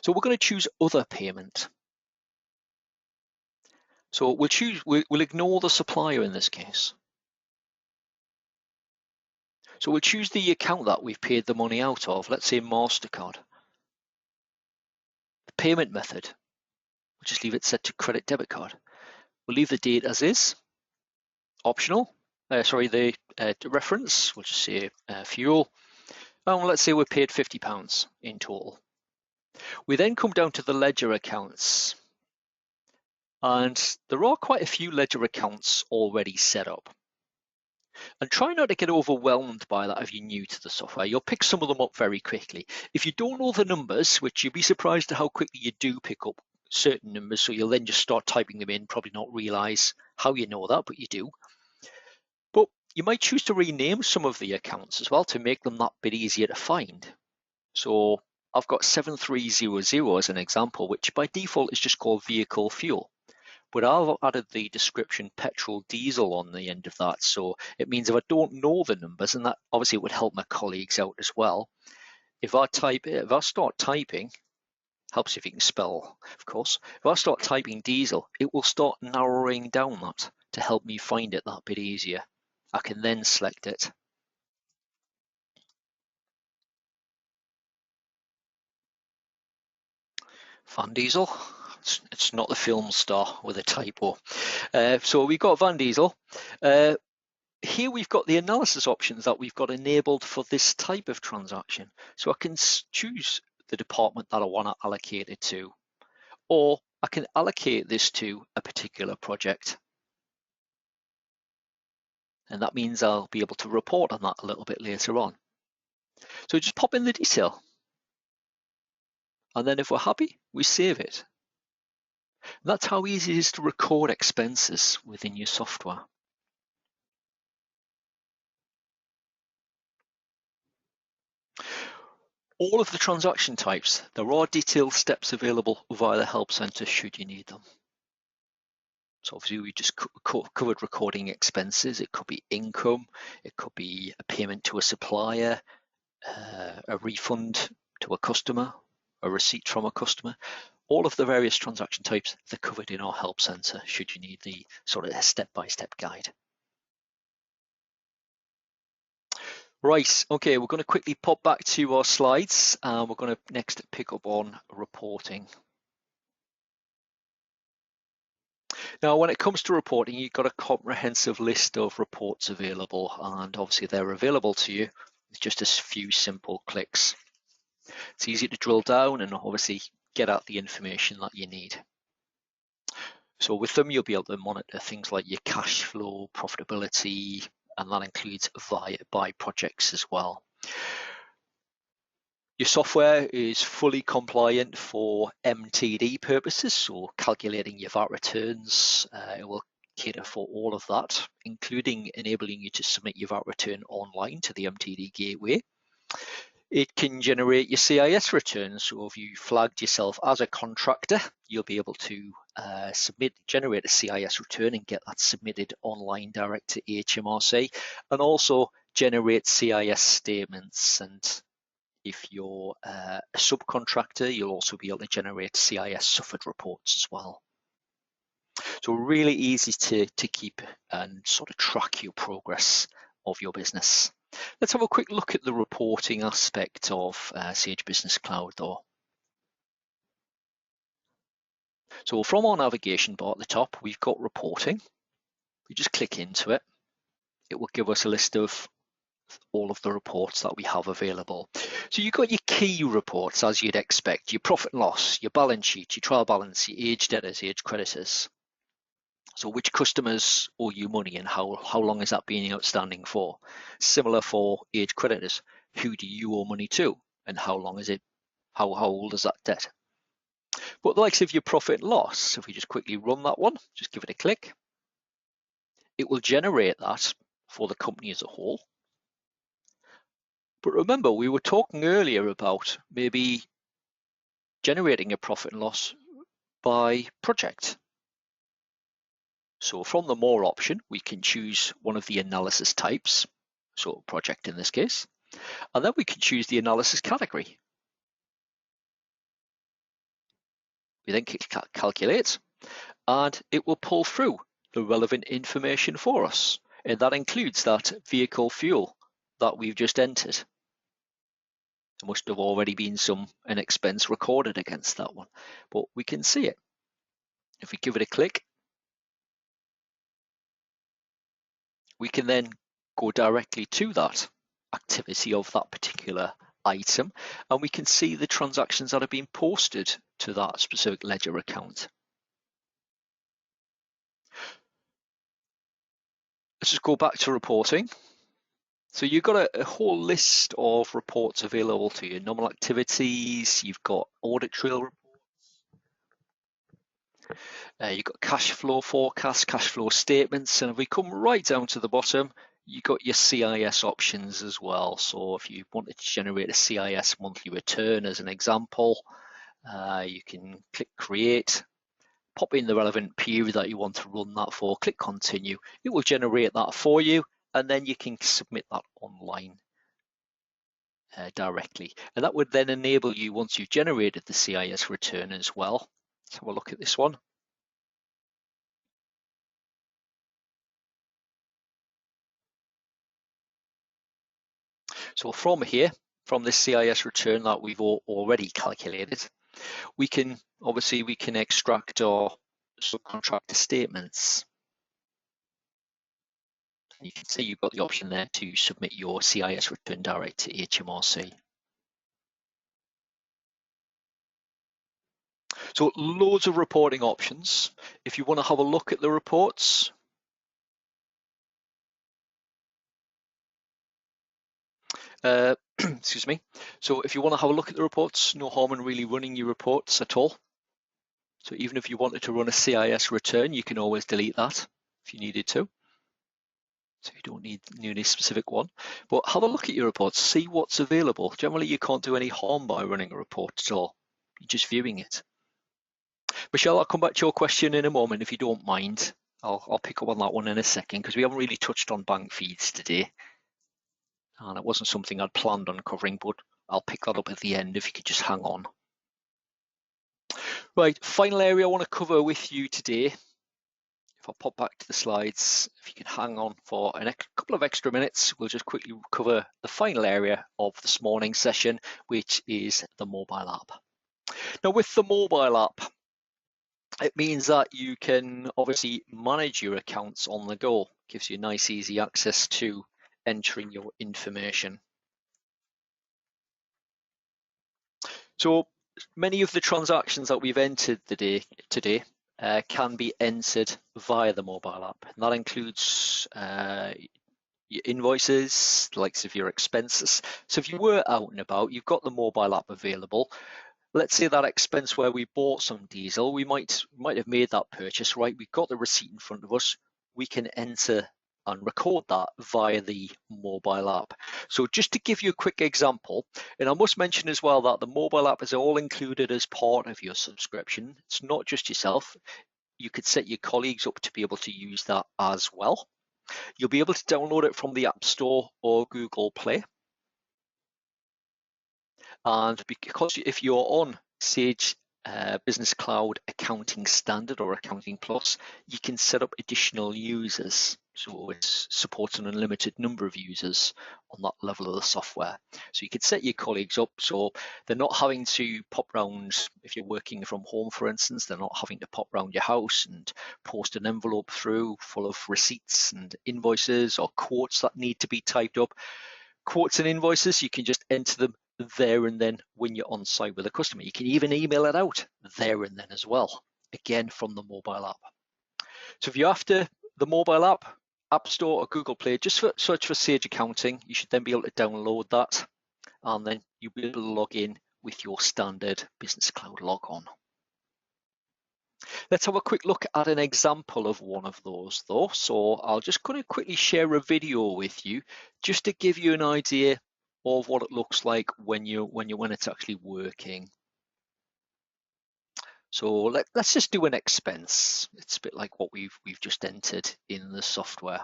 S2: So we're going to choose other payment. So we'll ignore the supplier in this case. So we'll choose the account that we've paid the money out of, let's say MasterCard. The payment method, we'll just leave it set to credit debit card. We'll leave the date as is, optional. The reference, we'll just say fuel, and let's say we're paid £50 in total. We then come down to the ledger accounts, and there are quite a few ledger accounts already set up. And try not to get overwhelmed by that if you're new to the software. You'll pick some of them up very quickly. If you don't know the numbers, which you'll be surprised at how quickly you do pick up certain numbers, so you'll then just start typing them in, probably not realize how you know that, but you do. But you might choose to rename some of the accounts as well to make them that bit easier to find. So I've got 7300 as an example, which by default is just called vehicle fuel. But I've added the description petrol diesel on the end of that. So it means if I don't know the numbers, and that obviously would help my colleagues out as well. If I start typing, helps if you can spell, of course. If I start typing diesel, it will start narrowing down that to help me find it that bit easier. I can then select it. Van Diesel. It's not the film star with a typo. So we've got Van Diesel. Here we've got the analysis options that we've got enabled for this type of transaction. So I can choose the department that I want to allocate it to, or I can allocate this to a particular project. And that means I'll be able to report on that a little bit later on. So just pop in the detail. And then if we're happy, we save it. And that's how easy it is to record expenses within your software. All of the transaction types, there are detailed steps available via the Help Center should you need them. So obviously we just covered recording expenses. It could be income, it could be a payment to a supplier, a refund to a customer, a receipt from a customer. All of the various transaction types, they're covered in our Help Center should you need the sort of step-by-step guide. Right, okay, we're going to quickly pop back to our slides and we're going to next pick up on reporting. Now, when it comes to reporting, you've got a comprehensive list of reports available, and obviously they're available to you with just a few simple clicks. It's easy to drill down and obviously get out the information that you need. So with them, you'll be able to monitor things like your cash flow, profitability, and that includes by projects as well. Your software is fully compliant for MTD purposes, so calculating your VAT returns. It will cater for all of that, including enabling you to submit your VAT return online to the MTD gateway. It can generate your CIS returns, so if you flagged yourself as a contractor, you'll be able to generate a CIS return and get that submitted online direct to HMRC, and also generate CIS statements. And if you're a subcontractor, you'll also be able to generate CIS suffered reports as well. So really easy to keep and sort of track your progress of your business. Let's have a quick look at the reporting aspect of Sage Business Cloud though. So from our navigation bar at the top, we've got reporting. We just click into it. It will give us a list of all of the reports that we have available. So you've got your key reports as you'd expect, your profit and loss, your balance sheet, your trial balance, your age debtors, age creditors. So which customers owe you money and how long is that being outstanding for? Similar for age creditors, who do you owe money to and how long is it, how old is that debt? But the likes of your profit and loss, if we just quickly run that one, just give it a click, it will generate that for the company as a whole. But remember, we were talking earlier about maybe generating a profit and loss by project. So from the More option, we can choose one of the analysis types, so project in this case, and then we can choose the analysis category. We then click Calculate, and it will pull through the relevant information for us, and that includes that vehicle fuel that we've just entered. There must have already been an expense recorded against that one, but we can see it. If we give it a click, we can then go directly to that activity of that particular item, and we can see the transactions that have been posted to that specific ledger account. Let's just go back to reporting. So you've got a whole list of reports available to you. Normal activities, you've got audit trail reports, you've got cash flow forecasts, cash flow statements, and if we come right down to the bottom, you've got your CIS options as well. So if you wanted to generate a CIS monthly return as an example, you can click create, pop in the relevant period that you want to run that for, click continue. It will generate that for you, and then you can submit that online directly. And that would then enable you, once you've generated the CIS return as well. Let's have a look at this one. So from here, from this CIS return that we've already calculated, we can extract our subcontractor statements. You can see you've got the option there to submit your CIS return direct to HMRC. So loads of reporting options. If you want to have a look at the reports, excuse me. So if you want to have a look at the reports, no harm in really running your reports at all. So even if you wanted to run a CIS return, you can always delete that if you needed to. So you don't need any specific one. But have a look at your reports, see what's available. Generally, you can't do any harm by running a report at all. You're just viewing it. Michelle, I'll come back to your question in a moment if you don't mind. I'll pick up on that one in a second because we haven't really touched on bank feeds today. And it wasn't something I'd planned on covering, but I'll pick that up at the end if you could just hang on. Right, final area I want to cover with you today. If I pop back to the slides, if you can hang on for a couple of extra minutes, we'll just quickly cover the final area of this morning's session, which is the mobile app. Now with the mobile app, it means that you can obviously manage your accounts on the go. It gives you nice, easy access to entering your information. So many of the transactions that we've entered today can be entered via the mobile app. And that includes your invoices, the likes of your expenses. So if you were out and about, you've got the mobile app available. Let's say that expense where we bought some diesel, we might have made that purchase, right? We've got the receipt in front of us. We can enter and record that via the mobile app. So just to give you a quick example, and I must mention as well that the mobile app is all included as part of your subscription. It's not just yourself. You could set your colleagues up to be able to use that as well. You'll be able to download it from the App Store or Google Play. And because if you're on Sage Business Cloud Accounting Standard or Accounting Plus, you can set up additional users. So it supports an unlimited number of users on that level of the software. So you could set your colleagues up so they're not having to pop round, if you're working from home, for instance, they're not having to pop round your house and post an envelope through full of receipts and invoices or quotes that need to be typed up. Quotes and invoices, you can just enter them there and then when you're on site with a customer. You can even email it out there and then as well, again from the mobile app. So if you're after the mobile app Store or Google Play, just search for Sage Accounting. You should then be able to download that, and then you'll be able to log in with your standard Business Cloud log-on. Let's have a quick look at an example of one of those though. So I'll just kind of quickly share a video with you just to give you an idea of what it looks like when it's actually working. So let's just do an expense. It's a bit like what we've just entered in the software.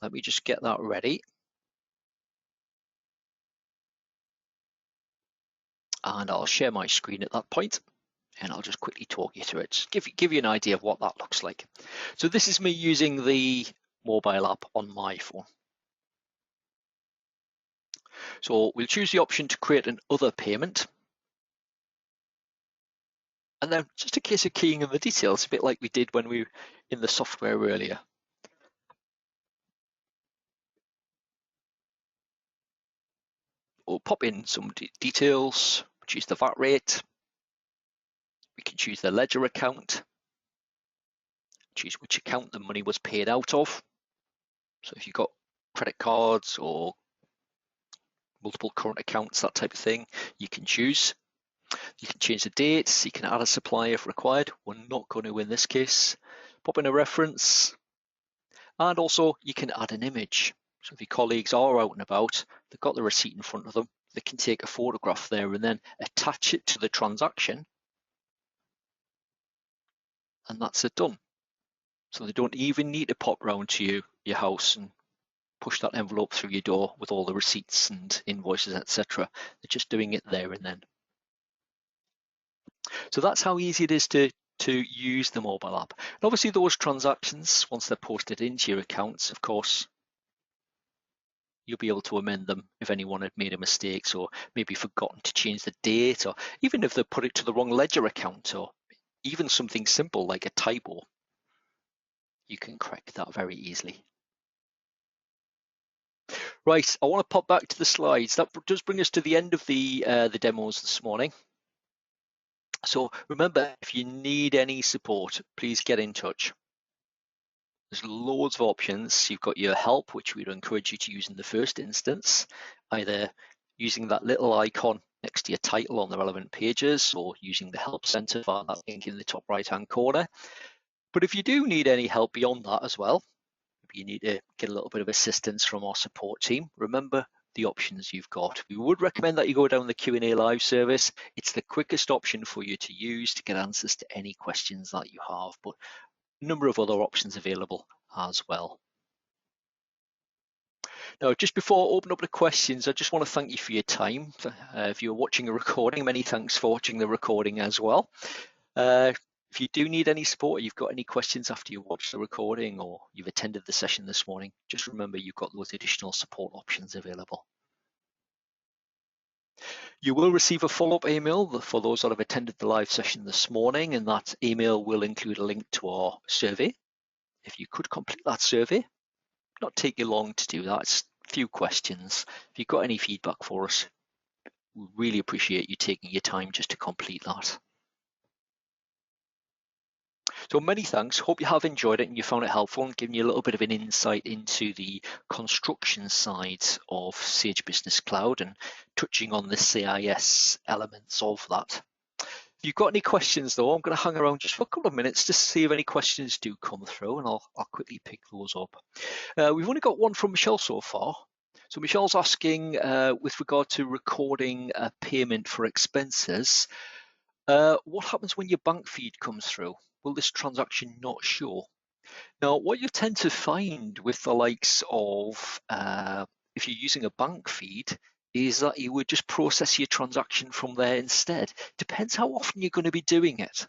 S2: Let me just get that ready. And I'll share my screen at that point, and I'll just quickly talk you through it. Give you an idea of what that looks like. So this is me using the mobile app on my phone. So we'll choose the option to create an other payment. And then just a case of keying in the details, a bit like we did when we were in the software earlier. we'll pop in some details, choose the VAT rate. We can choose the ledger account, choose which account the money was paid out of. So if you've got credit cards or multiple current accounts, that type of thing, you can choose. You can change the dates, you can add a supplier if required. We're not going to in this case. Pop in a reference, and also you can add an image. So if your colleagues are out and about, they've got the receipt in front of them, they can take a photograph there and then attach it to the transaction, and that's it done. So they don't even need to pop round to your house and push that envelope through your door with all the receipts and invoices, etc. They're just doing it there and then. So that's how easy it is to use the mobile app. And obviously those transactions, once they're posted into your accounts, of course, you'll be able to amend them if anyone had made a mistake, or maybe forgotten to change the date, or even if they put it to the wrong ledger account, or even something simple like a typo. You can correct that very easily. Right, I want to pop back to the slides. That does bring us to the end of the demos this morning. So remember, if you need any support, please get in touch. There's loads of options. You've got your help, which we'd encourage you to use in the first instance, either using that little icon next to your title on the relevant pages, or using the help center via that link in the top right-hand corner. But if you do need any help beyond that as well, maybe you need to get a little bit of assistance from our support team, remember the options you've got. We would recommend that you go down the Q&A live service. It's the quickest option for you to use to get answers to any questions that you have, but a number of other options available as well. Now, just before I open up the questions, I just want to thank you for your time. If you're watching a recording, many thanks for watching the recording as well. If you do need any support, or you've got any questions after you watch the recording or you've attended the session this morning, just remember you've got those additional support options available. You will receive a follow-up email for those that have attended the live session this morning, and that email will include a link to our survey. If you could complete that survey, not take you long to do that. It's a few questions. If you've got any feedback for us, we really appreciate you taking your time just to complete that. So many thanks. Hope you have enjoyed it and you found it helpful and given you a little bit of an insight into the construction side of Sage Business Cloud and touching on the CIS elements of that. If you've got any questions though, I'm going to hang around just for a couple of minutes to see if any questions do come through, and I'll quickly pick those up. We've only got one from Michelle so far. So Michelle's asking with regard to recording a payment for expenses, what happens when your bank feed comes through? Will this transaction not show? Now, what you tend to find with the likes of, if you're using a bank feed, is that you would just process your transaction from there instead. Depends how often you're going to be doing it.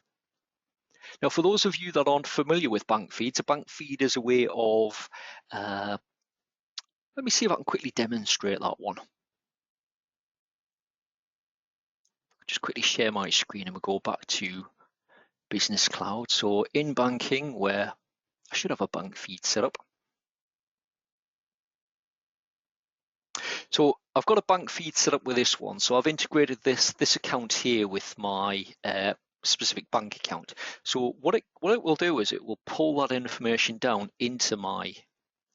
S2: Now, for those of you that aren't familiar with bank feeds, a bank feed is a way of, let me see if I can quickly demonstrate that one. Just quickly share my screen and we'll go back to Business Cloud. So in banking, where I should have a bank feed set up. So I've got a bank feed set up with this one. So I've integrated this account here with my specific bank account. So what it will do is it will pull that information down into my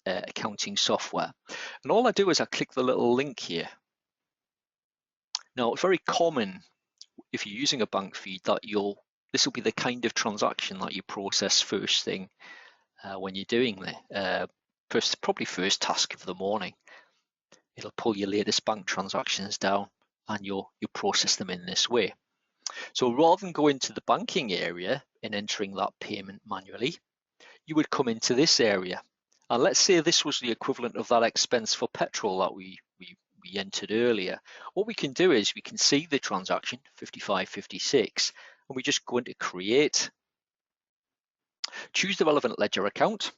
S2: accounting software. And all I do is I click the little link here. Now, it's very common if you're using a bank feed that this will be the kind of transaction that you process first thing when you're doing the probably first task of the morning. It'll pull your latest bank transactions down and you'll process them in this way. So rather than go into the banking area and entering that payment manually, you would come into this area. And let's say this was the equivalent of that expense for petrol that we entered earlier. What we can do is we can see the transaction 55.56 and we just go into create, choose the relevant ledger account.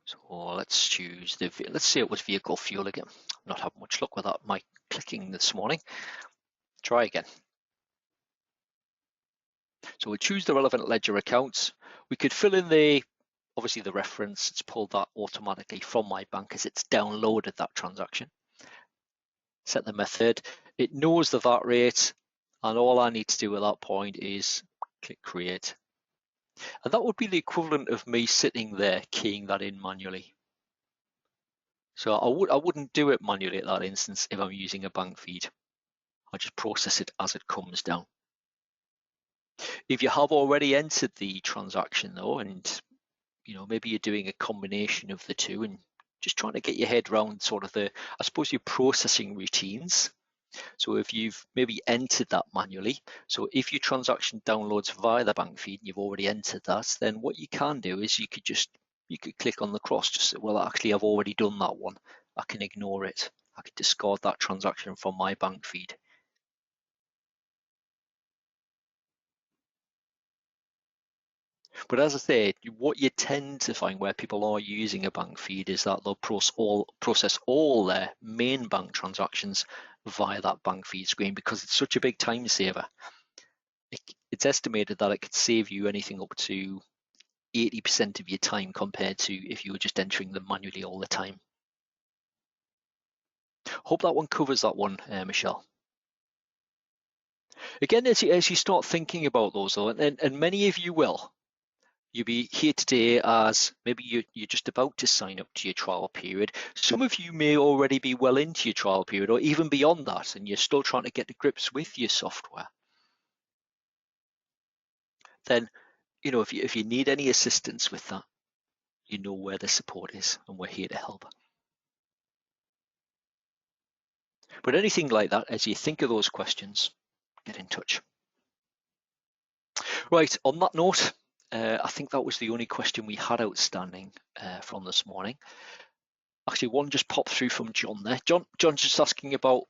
S2: So let's choose let's say it was vehicle fuel again. I'm not having much luck with that, my clicking this morning. Try again. So we choose the relevant ledger accounts. We could fill in the obviously the reference, it's pulled that automatically from my bank as it's downloaded that transaction. Set the method, it knows the VAT rate, and all I need to do at that point is click create. And that would be the equivalent of me sitting there keying that in manually. So I wouldn't do it manually at that instance if I'm using a bank feed. I just process it as it comes down. If you have already entered the transaction though, and maybe you're doing a combination of the two and just trying to get your head around sort of I suppose your processing routines. So if you've maybe entered that manually, so if your transaction downloads via the bank feed and you've already entered that, then what you can do is you could click on the cross, just say, well, actually I've already done that one. I can ignore it. I could discard that transaction from my bank feed. But as I say, what you tend to find where people are using a bank feed is that they'll process all their main bank transactions via that bank feed screen because it's such a big time saver. It's estimated that it could save you anything up to 80% of your time compared to if you were just entering them manually all the time. Hope that one covers that one, Michelle. Again, as you start thinking about those though, and many of you will, you'll be here today as maybe you're just about to sign up to your trial period. Some of you may already be well into your trial period or even beyond that, and you're still trying to get to grips with your software. Then, if you need any assistance with that, you know where the support is and we're here to help. But anything like that, as you think of those questions, get in touch. Right, on that note, I think that was the only question we had outstanding from this morning. Actually, one just popped through from John there. John's just asking about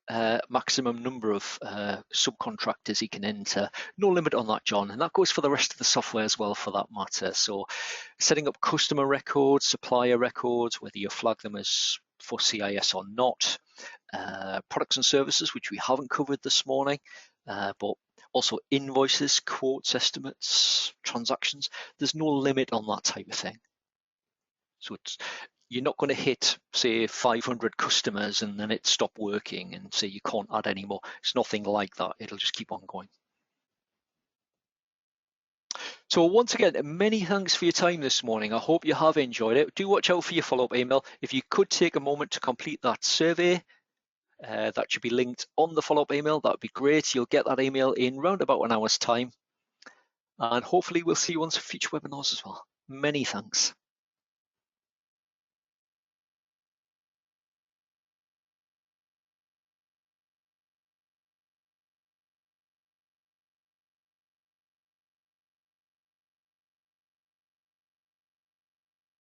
S2: maximum number of subcontractors he can enter. No limit on that, John, and that goes for the rest of the software as well for that matter. So setting up customer records, supplier records, whether you flag them as for CIS or not, products and services, which we haven't covered this morning, but also invoices, quotes, estimates, transactions. There's no limit on that type of thing. So you're not going to hit, say, 500 customers and then it stop working and say you can't add any more. It's nothing like that. It'll just keep on going. So once again, many thanks for your time this morning. I hope you have enjoyed it. Do watch out for your follow-up email. If you could take a moment to complete that survey, that should be linked on the follow-up email. That would be great. You'll get that email in round about an hour's time. And hopefully we'll see you on some future webinars as well. Many thanks.